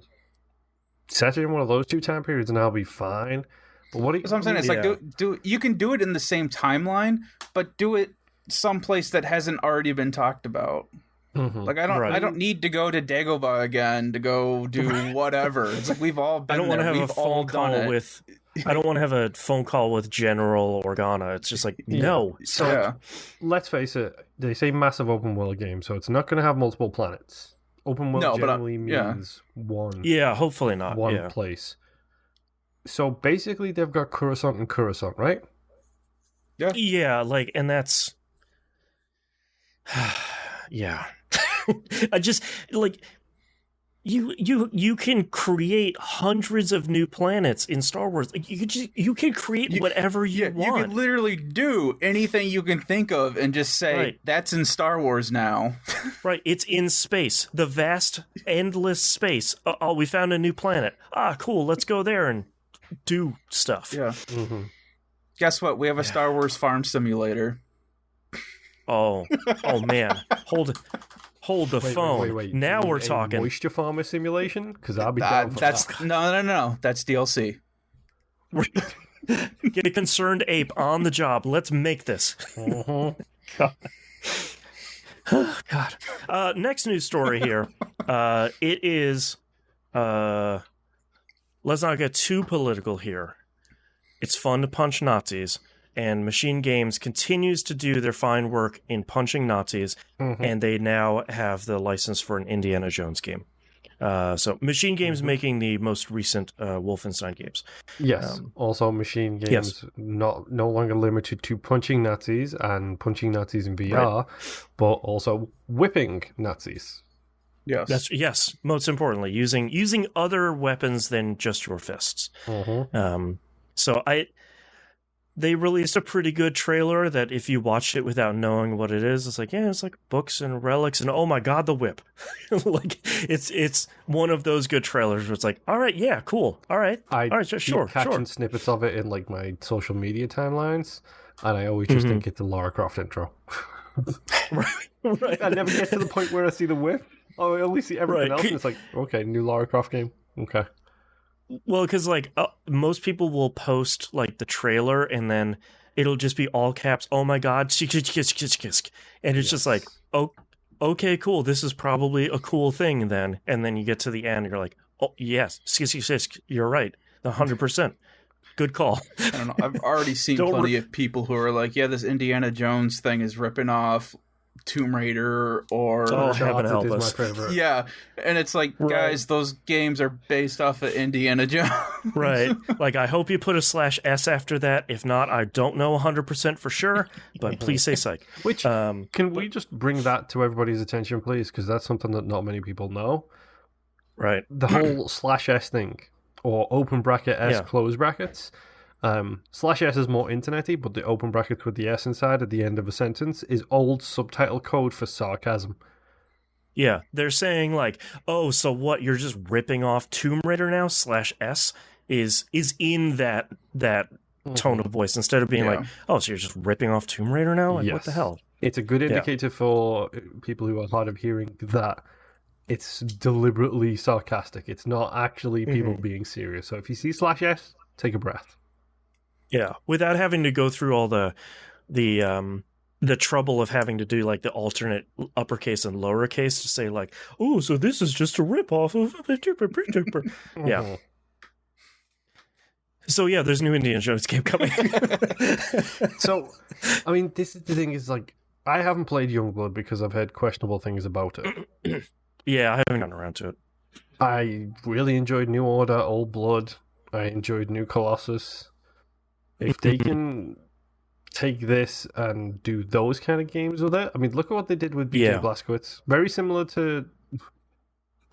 set it in one of those 2 time periods and I'll be fine. But what
I'm saying is like do you can do it in the same timeline, but do it someplace that hasn't already been talked about. Like I don't need to go to Dagobah again to go do whatever. It's like we've all been there. We've all done it.
I don't want to have a phone call with General Organa. It's just like, no.
So let's face it, they say massive open world game, so it's not going to have multiple planets. Open world generally means one.
Yeah, hopefully not.
One place. So basically, they've got Coruscant and Coruscant, right?
Yeah.
Yeah, like, and that's... yeah. I just, like... You can create hundreds of new planets in Star Wars. Like, you can create whatever you want.
You can literally do anything you can think of and just say, that's in Star Wars now.
Right, it's in space. The vast, endless space. Oh, we found a new planet. Ah, cool, let's go there and do stuff.
Yeah. Mm-hmm. Guess what? We have a Star Wars farm simulator.
Oh man. Hold the phone.
Wait.
Now we're talking.
Moisture farmer simulation? Because I'll be down for that.
No. That's DLC.
Get a concerned ape on the job. Let's make this. God. God. Next news story here. It is. Let's not get too political here. It's fun to punch Nazis, and Machine Games continues to do their fine work in punching Nazis, and they now have the license for an Indiana Jones game. So Machine Games making the most recent Wolfenstein games.
Yes. Also, Machine Games no longer limited to punching Nazis and punching Nazis in VR, but also whipping Nazis.
Yes.
Yes. Most importantly, using other weapons than just your fists. So they released a pretty good trailer that if you watched it without knowing what it is, it's like, yeah, it's like books and relics and oh my god, the whip. Like it's one of those good trailers where it's like, all right, yeah, cool. All right, sure.
Catching snippets of it in like my social media timelines, and I always just think it's a Lara Croft intro.
Right.
I never get to the point where I see the whip. Oh, I only see everything else, and it's like, okay, new Lara Croft game. Okay.
Well, because like most people will post like the trailer and then it'll just be all caps. Oh my god, and it's just like, oh, okay, cool. This is probably a cool thing then. And then you get to the end, and you're like, oh yes, you're right, 100%. Good call.
I don't know. I've already seen plenty of people who are like, yeah, this Indiana Jones thing is ripping off Tomb Raider or
heaven help us.
My favorite.
Yeah, and it's like, guys, those games are based off of Indiana Jones.
Right. Like, I hope you put a /S after that. If not, I don't know 100% for sure, but please say psych.
Which, can we just bring that to everybody's attention, please? Because that's something that not many people know.
Right.
The whole /S thing, or open bracket S close brackets. /S is more internety, but the open brackets with the S inside at the end of a sentence is old subtitle code for sarcasm.
Yeah, they're saying like, oh, so what? You're just ripping off Tomb Raider now? /S is in that tone of voice instead of being like, oh, so you're just ripping off Tomb Raider now? Like, what the hell?
It's a good indicator for people who are hard of hearing that it's deliberately sarcastic. It's not actually people being serious. So if you see /S, take a breath.
Yeah, without having to go through all the trouble of having to do like the alternate uppercase and lowercase to say like, oh, so this is just a ripoff of yeah. So yeah, there's a new Indiana Jones game coming.
So, I mean, this is the thing is like, I haven't played Youngblood because I've heard questionable things about it.
Yeah, I haven't gotten around to it.
I really enjoyed New Order, Old Blood. I enjoyed New Colossus. If they can take this and do those kind of games with it, I mean, look at what they did with BJ Blazkowicz. Very similar to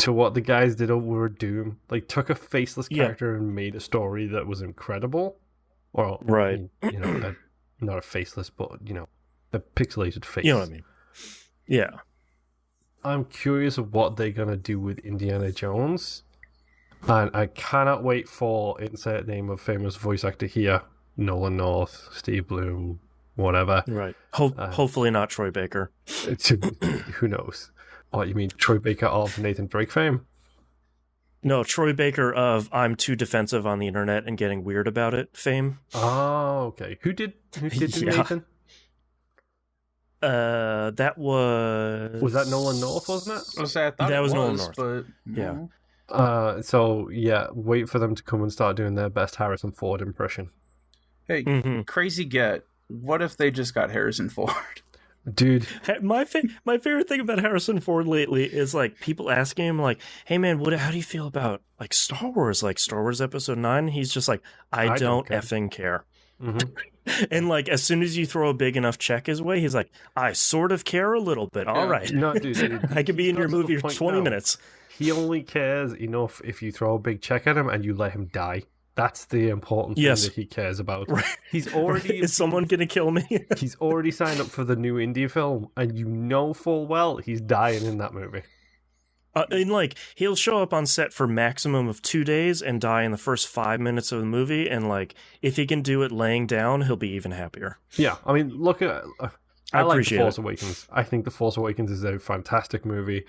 what the guys did over Doom. Like, took a faceless character and made a story that was incredible. Or,
right.
You know, not a faceless, but, you know, a pixelated face.
You know what I mean? Yeah.
I'm curious of what they're going to do with Indiana Jones. And I cannot wait for insert name of famous voice actor here. Nolan North, Steve Bloom, whatever.
Right. Hopefully not Troy Baker.
Who knows? What, you mean Troy Baker of Nathan Drake fame?
No, Troy Baker of I'm too defensive on the internet and getting weird about it fame.
Oh, okay. Who did Nathan?
That was
that Nolan North, wasn't it?
I thought
that was Nolan North.
But
yeah.
So yeah, wait for them to come and start doing their best Harrison Ford impression.
Hey, crazy get. What if they just got Harrison Ford?
Dude,
my favorite thing about Harrison Ford lately is like people asking him like, "Hey man, how do you feel about like Star Wars, like Star Wars Episode 9?" He's just like, "I don't effing care." Mm-hmm. And like as soon as you throw a big enough check his way, he's like, "I sort of care a little bit." All right,
no, dude,
I could be in your movie for 20 minutes.
he only cares enough if you throw a big check at him and you let him die. That's the important thing that he cares about.
Right.
He's already
Is someone gonna kill me?
he's already signed up for the new indie film, and you know full well he's dying in that movie.
And like he'll show up on set for maximum of 2 days and die in the first 5 minutes of the movie, and like if he can do it laying down, he'll be even happier.
Yeah, I mean, look at I like The Force Awakens. I think The Force Awakens is a fantastic movie.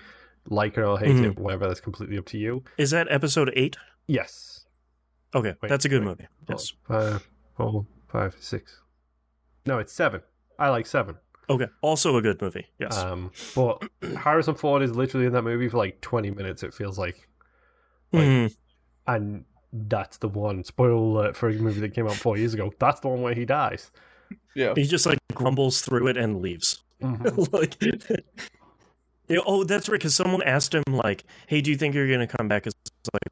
Like it or hate it, whatever. That's completely up to you.
Is that episode 8?
Yes.
Okay, that's a good movie. Yes.
4, 5, 6. No, it's 7. I like 7.
Okay, also a good movie. Yes.
But Harrison Ford is literally in that movie for like 20 minutes. It feels like, and that's the one. Spoiler alert for a movie that came out 4 years ago. That's the one where he dies.
Yeah,
he just like grumbles through it and leaves. Like, oh, that's right. Because someone asked him like, "Hey, do you think you're gonna come back?" It's like,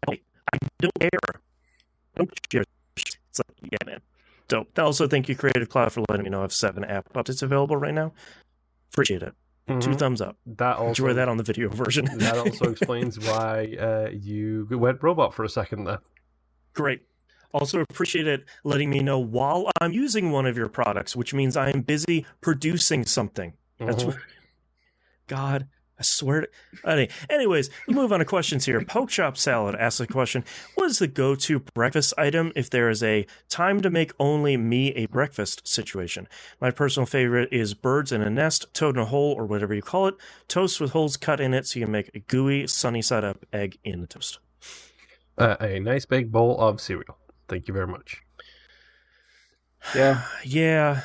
I don't care. Don't care. It's like, yeah, man. Dope. Also, thank you, Creative Cloud, for letting me know I have 7 app updates available right now. Appreciate it. 2 thumbs up.
That also,
enjoy that on the video version.
That also explains why you went robot for a second there.
Great. Also appreciate it letting me know while I'm using one of your products, which means I am busy producing something. That's what... God, I swear to... Anyways, we'll move on to questions here. Poke Chop Salad asks a question. What is the go-to breakfast item if there is a time to make only me a breakfast situation? My personal favorite is birds in a nest, toad in a hole, or whatever you call it. Toast with holes cut in it so you can make a gooey, sunny side up egg in the toast.
A nice big bowl of cereal. Thank you very much.
Yeah.
Yeah.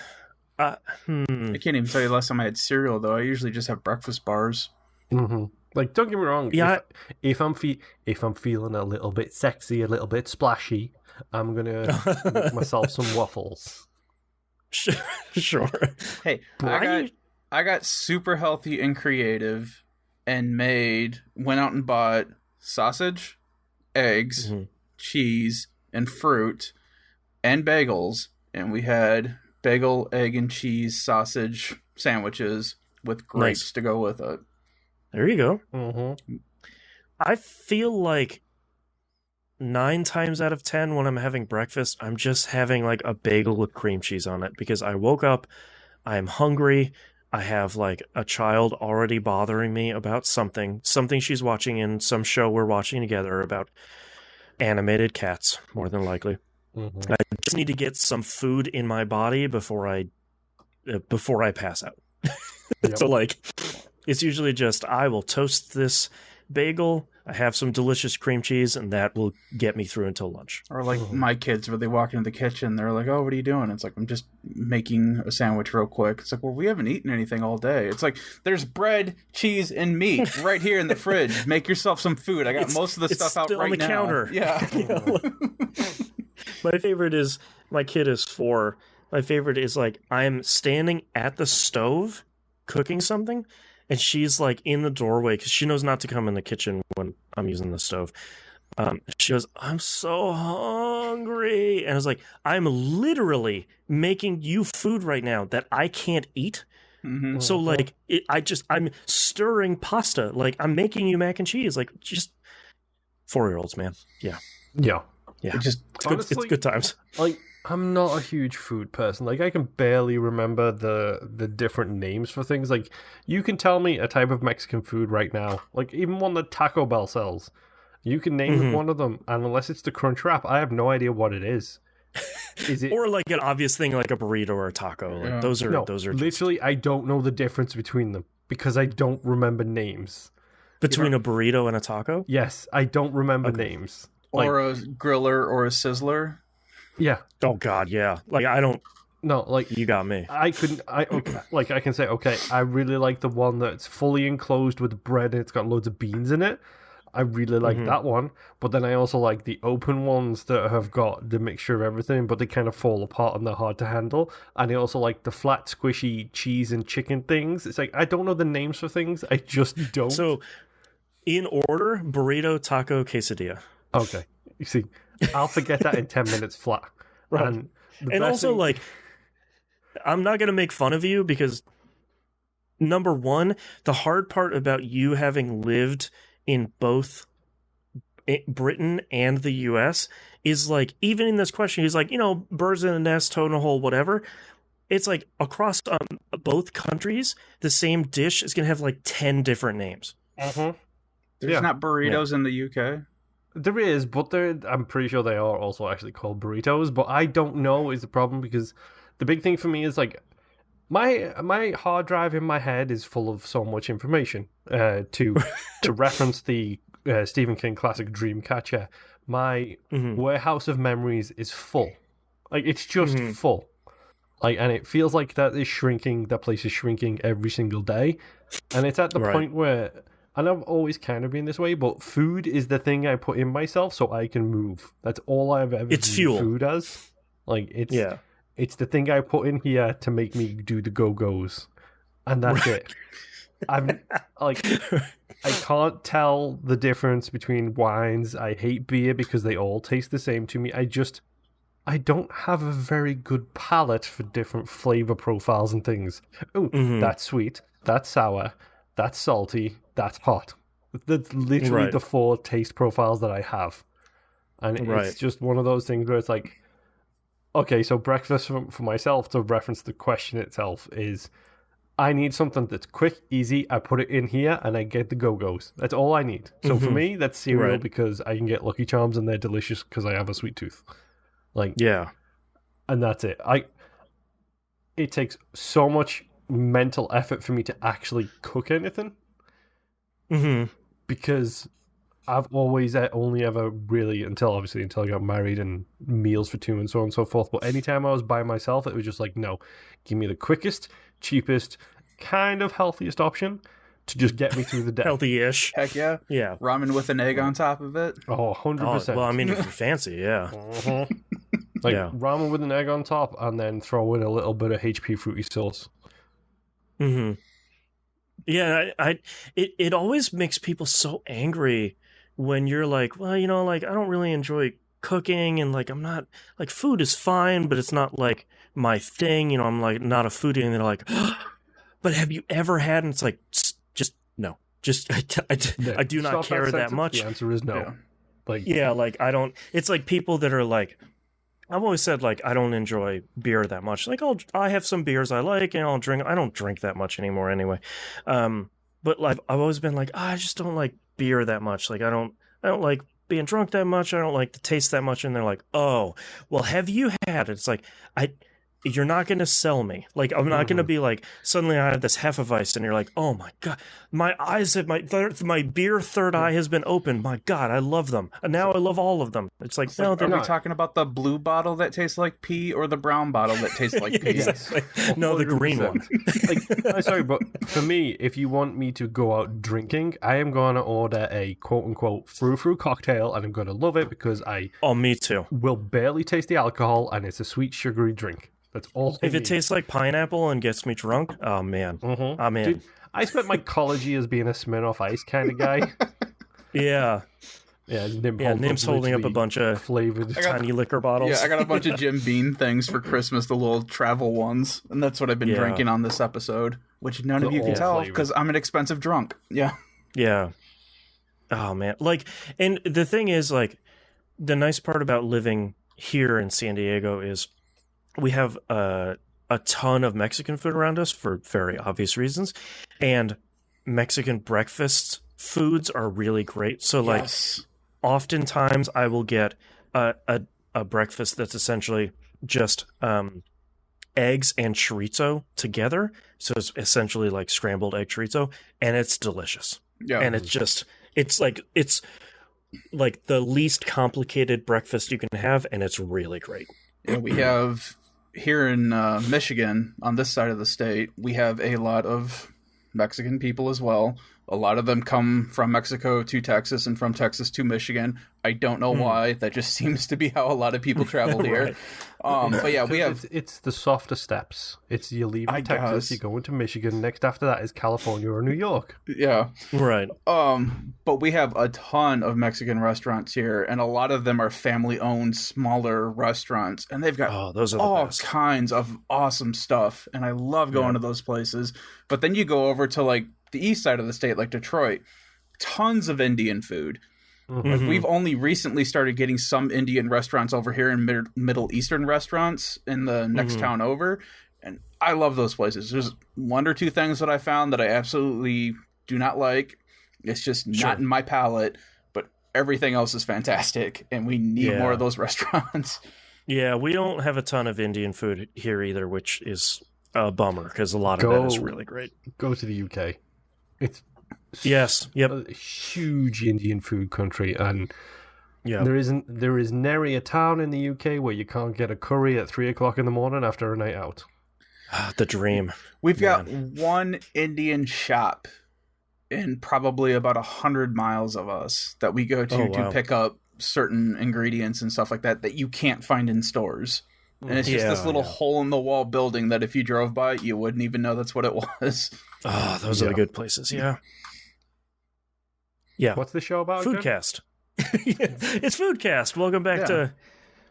I can't even tell you the last time I had cereal, though. I usually just have breakfast bars.
Like, don't get me wrong.
Yeah.
If I'm feeling a little bit sexy, a little bit splashy, I'm gonna make myself some waffles.
Sure.
Hey, I got super healthy and creative, and went out and bought sausage, eggs, cheese, and fruit, and bagels, and we had bagel, egg, and cheese sausage sandwiches with grapes to go with it.
There you go. I feel like 9 times out of 10 when I'm having breakfast, I'm just having like a bagel with cream cheese on it because I woke up, I'm hungry, I have like a child already bothering me about something she's watching in some show we're watching together about animated cats, more than likely. I just need to get some food in my body before I pass out. So like, it's usually just I will toast this bagel, I have some delicious cream cheese, and that will get me through until lunch.
Or like my kids, where they walk into the kitchen, they're like, "Oh, what are you doing?" It's like, "I'm just making a sandwich real quick." It's like, "Well, we haven't eaten anything all day." It's like, "There's bread, cheese, and meat right here in the fridge. Make yourself some food. I got most of the stuff out right now."
It's still on the counter.
Yeah.
My favorite is, my kid is 4. My favorite is like, I'm standing at the stove cooking something, and she's like in the doorway because she knows not to come in the kitchen when I'm using the stove. She goes, "I'm so hungry." And I was like, I'm literally making you food right now that I can't eat. So like, I'm stirring pasta. Like, I'm making you mac and cheese. Like, just 4-year-olds, man. Yeah.
Honestly,
it's good times.
Like, I'm not a huge food person. Like, I can barely remember the different names for things. Like, you can tell me a type of Mexican food right now, like even one that Taco Bell sells. You can name one of them, and unless it's the Crunch Wrap, I have no idea what it is. Is it
or like an obvious thing like a burrito or a taco? Like, those are
literally. I don't know the difference between them because I don't remember names.
Between a burrito and a taco?
Yes, I don't remember names.
Or a griller or a sizzler.
Yeah.
Oh God, yeah. Like, I don't.
No, like,
you got me.
I couldn't. I can say, okay, I really like the one that's fully enclosed with bread and it's got loads of beans in it. I really like that one, but then I also like the open ones that have got the mixture of everything, but they kind of fall apart and they're hard to handle. And I also like the flat, squishy cheese and chicken things. It's like, I don't know the names for things. I just don't.
So, in order: burrito, taco, quesadilla.
Okay. You see, I'll forget that in 10 minutes flat.
Right. And also, like, I'm not going to make fun of you because number one, the hard part about you having lived in both Britain and the US is like, even in this question, he's like, birds in a nest, toad in a hole, whatever. It's like across both countries, the same dish is going to have like 10 different names.
There's not burritos in the UK.
There is, but I'm pretty sure they are also actually called burritos, but I don't know is the problem, because the big thing for me is like my hard drive in my head is full of so much information. To reference the Stephen King classic Dreamcatcher, my warehouse of memories is full. Like, it's just full. Like, and it feels like that place is shrinking every single day. And it's at the point where, and I've always kind of been this way, but food is the thing I put in myself so I can move. That's all I've ever
It's
viewed
fuel.
food as. Like, it's the thing I put in here to make me do the Go-Gos. And that's it. I'm like, I can't tell the difference between wines. I hate beer because they all taste the same to me. I don't have a very good palate for different flavor profiles and things. Oh, that's sweet, that's sour, that's salty, that's hot. That's literally the 4 taste profiles that I have. And it's just one of those things where it's like, okay, so breakfast for myself, to reference the question itself, is I need something that's quick, easy. I put it in here and I get the Go-Gos. That's all I need. So for me, that's cereal because I can get Lucky Charms and they're delicious because I have a sweet tooth. Like, and that's it. It takes so much mental effort for me to actually cook anything. Because I've always only ever really, until I got married and meals for 2 and so on and so forth. But anytime I was by myself, it was just like, no, give me the quickest, cheapest, kind of healthiest option to just get me through the day.
Healthy-ish.
Heck yeah.
Yeah.
Ramen with an egg on top of it.
Oh, 100%.
Well, I mean, if you're fancy, yeah.
Ramen with an egg on top, and then throw in a little bit of HP fruity sauce.
Yeah, it always makes people so angry when you're like, well, like, I don't really enjoy cooking, and like, I'm not, like, food is fine, but it's not like my thing, I'm like not a foodie, and they're like, but have you ever had, and it's like, just no, just I do not care that much.
The answer is no.
Like, I don't, it's like people that are like, I've always said, like, I don't enjoy beer that much. Like, I have some beers I like, and I'll drink. I don't drink that much anymore anyway. But like, I've always been like, I just don't like beer that much. Like, I don't like being drunk that much. I don't like the taste that much. And they're like, oh, well, have you had it? It's like, you're not going to sell me. Like, I'm not going to be like, suddenly I have this Hefeweizen, and you're like, oh my God, my eyes have, my beer third eye has been opened. My God, I love them. And now I love all of them. It's like, no, they're
Are
not.
we talking about the blue bottle that tastes like pee, or the brown bottle that tastes like pee?
Yes.
No, the green one.
I'm sorry, but for me, if you want me to go out drinking, I am going to order a quote-unquote frou-frou cocktail, and I'm going to love it because
me too.
Will barely taste the alcohol, and it's a sweet, sugary drink. That's all I
need. It tastes like pineapple and gets me drunk, oh man, I'm in.
Dude, I spent my college years being a Smirnoff Ice kind of guy.
Yeah,
Nim's
holding up a bunch of
flavored
tiny liquor bottles.
Yeah, I got a bunch of Jim Beam things for Christmas, the little travel ones, and that's what I've been drinking on this episode, which none of you can tell because I'm an expensive drunk. Yeah.
Oh man, like, and the thing is, like, the nice part about living here in San Diego is we have a ton of Mexican food around us for very obvious reasons, and Mexican breakfast foods are really great. So, like, oftentimes I will get a breakfast that's essentially just eggs and chorizo together. So it's essentially like scrambled egg chorizo, and it's delicious. Yeah, and it's like the least complicated breakfast you can have, and it's really great.
Yeah, we have here in Michigan, on this side of the state, we have a lot of Mexican people as well. A lot of them come from Mexico to Texas and from Texas to Michigan. I don't know why. That just seems to be how a lot of people travel here. But yeah, we have...
It's the softer steps. It's you leave Texas, you go into Michigan. Next after that is California or New York.
Yeah.
Right.
But we have a ton of Mexican restaurants here, and a lot of them are family-owned, smaller restaurants. And they've got all kinds of awesome stuff. And I love going to those places. But then you go over to, like, the east side of the state, like Detroit, tons of Indian food. Like, we've only recently started getting some Indian restaurants over here in Middle Eastern restaurants in the next town over, and I love those places. There's one or two things that I found that I absolutely do not like. It's just not in my palate, but everything else is fantastic, and we need more of those restaurants.
Yeah, we don't have a ton of Indian food here either, which is a bummer because a lot of that is really great.
Go to the UK. It's a huge Indian food country, and there is nary a town in the UK where you can't get a curry at 3:00 in the morning after a night out.
The dream.
We've got one Indian shop in probably about 100 miles of us that we go to pick up certain ingredients and stuff like that you can't find in stores. And it's just this little hole in the wall building that if you drove by it, you wouldn't even know that's what it was.
Oh, those are the good places. Yeah.
What's the show about?
Foodcast. It's Foodcast. Welcome back to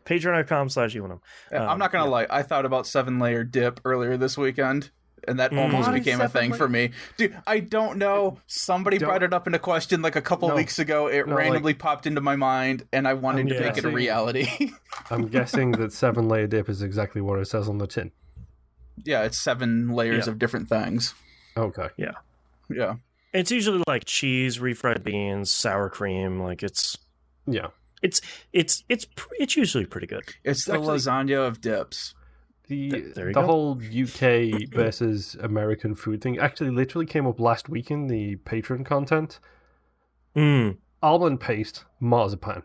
patreon.com/eWNM.
I'm not going to lie. I thought about 7-layer dip earlier this weekend, and that almost became a thing for me. Dude, I don't know. Somebody brought it up in a question like a couple weeks ago. It randomly popped into my mind, and I wanted to make it a reality.
I'm guessing that 7-layer dip is exactly what it says on the tin.
Yeah, it's 7 layers of different things.
Okay.
Yeah.
It's usually like cheese, refried beans, sour cream. Like it's usually pretty good.
It's the lasagna of dips.
The whole UK versus American food thing actually literally came up last week in the Patreon content. Almond paste, marzipan,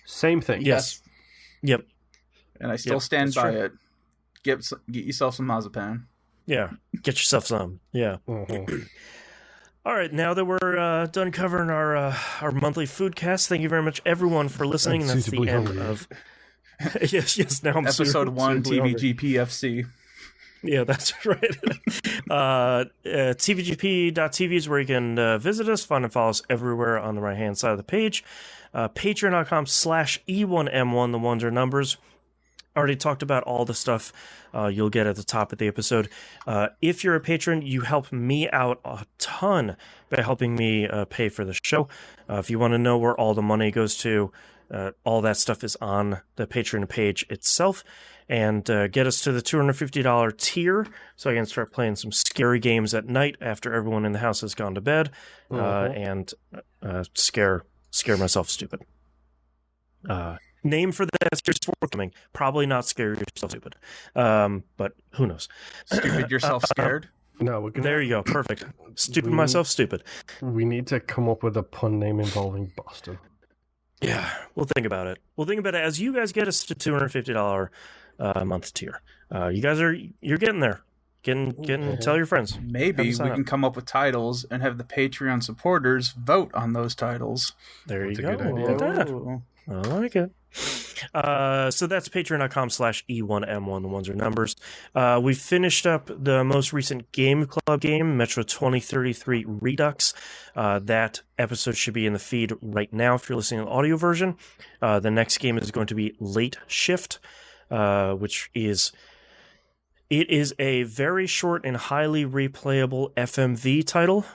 same thing.
Yes. Yep.
And I still stand by it. Get yourself some marzipan.
Yeah. Get yourself some. Yeah. All right, now that we're done covering our monthly foodcast, thank you very much, everyone, for listening. And that's the end of yes. Now I'm
episode 1 TVGP FC.
Yeah, that's right. TVGP.tv is where you can visit us, find and follow us everywhere on the right hand side of the page. Patreon.com/E1M1. The ones are numbers. Already talked about all the stuff you'll get at the top of the episode. If you're a patron, you help me out a ton by helping me pay for the show. If you want to know where all the money goes to, all that stuff is on the Patreon page itself. And get us to the $250 tier so I can start playing some scary games at night after everyone in the house has gone to bed and scare myself stupid. Name for that series forthcoming. Probably not Scare Yourself Stupid. But who knows?
Stupid Yourself Scared?
No,
there you go. Perfect. Stupid Myself Stupid.
We need to come up with a pun name involving Boston.
Yeah, we'll think about it. As you guys get us to $250 a month tier. You're getting there. Tell your friends.
Maybe we can come up with titles and have the Patreon supporters vote on those titles.
There you go. I like it. So that's patreon.com/E1M1. The ones are numbers. We finished up the most recent Game Club game, Metro 2033 Redux. That episode should be in the feed right now if you're listening to the audio version. The next game is going to be Late Shift, which is a very short and highly replayable FMV title.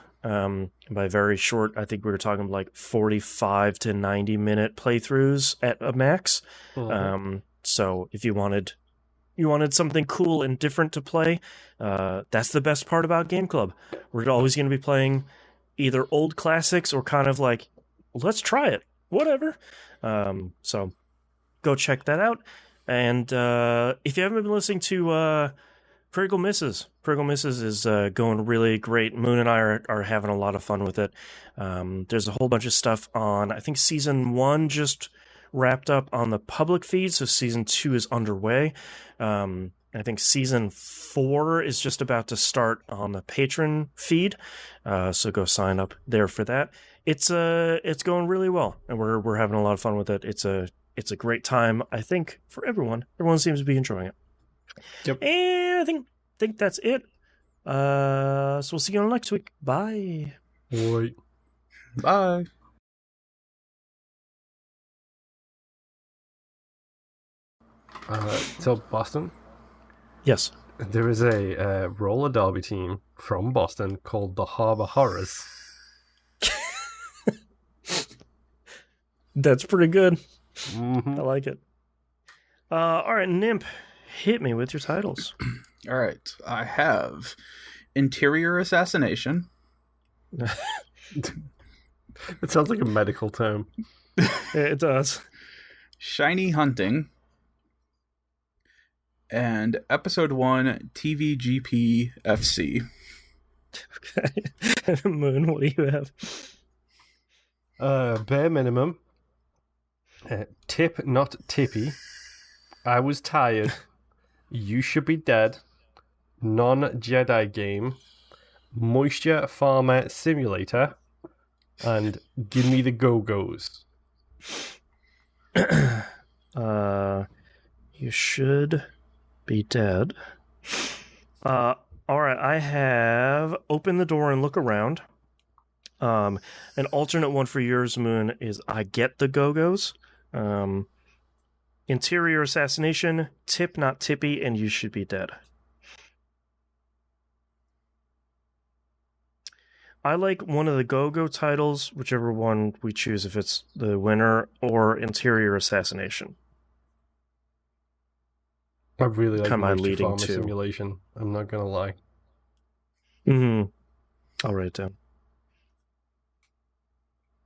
By very short, I think we were talking like 45 to 90 minute playthroughs at a max. So if you wanted something cool and different to play, that's the best part about Game Club. We're always going to be playing either old classics or kind of like, let's try it, whatever. So go check that out. And if you haven't been listening to Critical Misses is going really great. Moon and I are having a lot of fun with it. There's a whole bunch of stuff on, I think season 1 just wrapped up on the public feed, so season 2 is underway. I think season 4 is just about to start on the patron feed, so go sign up there for that. It's going really well, and we're having a lot of fun with it. It's a great time, I think, for everyone. Everyone seems to be enjoying it.
Yep.
And I think that's it. So we'll see you all next week. Bye.
Right.
Bye.
So Boston,
Yes.
there is a roller derby team from Boston called the Harbor Horrors.
That's pretty good.
Mm-hmm.
I like it. All right, Nimp, hit me with your titles.
All right. I have Interior Assassination.
It sounds like a medical term.
It does.
Shiny Hunting. And Episode 1 TVGP FC.
Okay. Moon, what do you have?
Bare minimum. Tip, not tippy. I was tired. You should be dead. Non-Jedi game. Moisture Farmer Simulator. And give me the Go-Gos.
You should be dead. All right, I have Open the Door and Look Around. An alternate one for yours, Moon, is I Get the Go-Gos. Interior Assassination, Tip Not Tippy, and You Should Be Dead. I like one of the Go-Go titles, whichever one we choose, if it's the winner, or Interior Assassination.
I really like
Come on,
Moisture
leading
Farmer
to.
Simulation. I'm not gonna lie.
I'll write it down.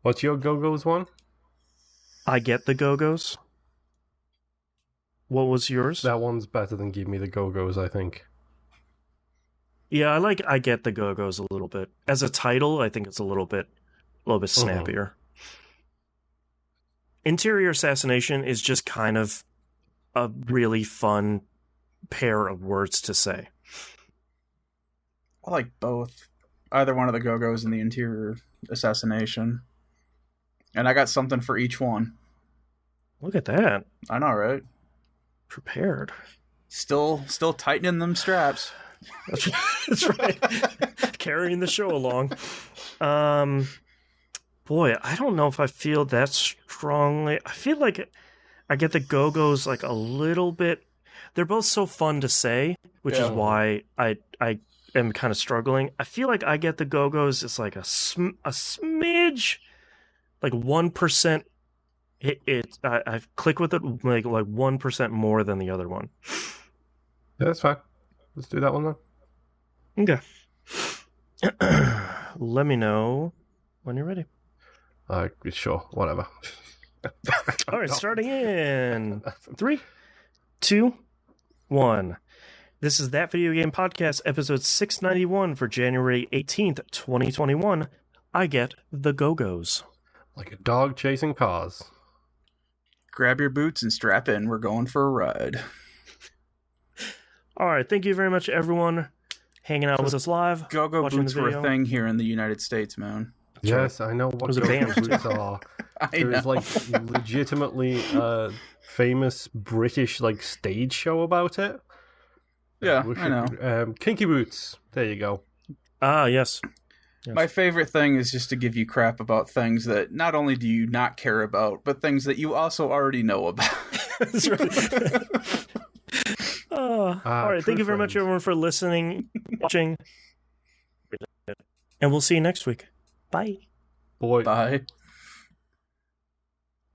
What's your Go-Gos one?
I Get the Go-Gos. What was yours?
That one's better than Give Me the Go-Gos, I think.
Yeah, I like I Get the Go-Gos a little bit. As a title, I think it's a little bit snappier. Interior Assassination is just kind of a really fun pair of words to say.
I like both. Either one of the Go-Gos and the Interior Assassination. And I got something for each one.
Look at that.
I know, right?
Prepared.
Still tightening them straps.
That's right. Carrying the show along. Boy, I don't know if I feel that strongly. I feel like I Get the Go-Gos like a little bit. They're both so fun to say, which is why I am kind of struggling. I feel like I Get the Go-Gos is like a smidge, like 1%. I click with it like 1% more than the other one.
Yeah, that's fine. Let's do that one then.
Okay. Let me know when you're ready.
Sure, whatever.
All right, starting in 3, 2, 1. This is That Video Game Podcast, episode 691 for January 18th, 2021. I Get the Go-Gos.
Like a dog chasing cars.
Grab your boots and strap in. We're going for a ride.
All right, thank you very much, everyone, hanging out with us live.
Go-Go
watching
boots
the
were
video.
a thing here in the United States, man.
Yes, I know what
was a band,
Go-Go boots are. There's like legitimately famous British like stage show about it.
Yeah, I know.
Kinky boots. There you go.
Ah, yes.
My favorite thing is just to give you crap about things that not only do you not care about, but things that you also already know about.
That's right. All right, thank you very much, everyone, for listening, watching, and we'll see you next week. Bye.
Boy.
Bye.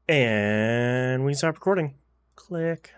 And we can stop recording. Click.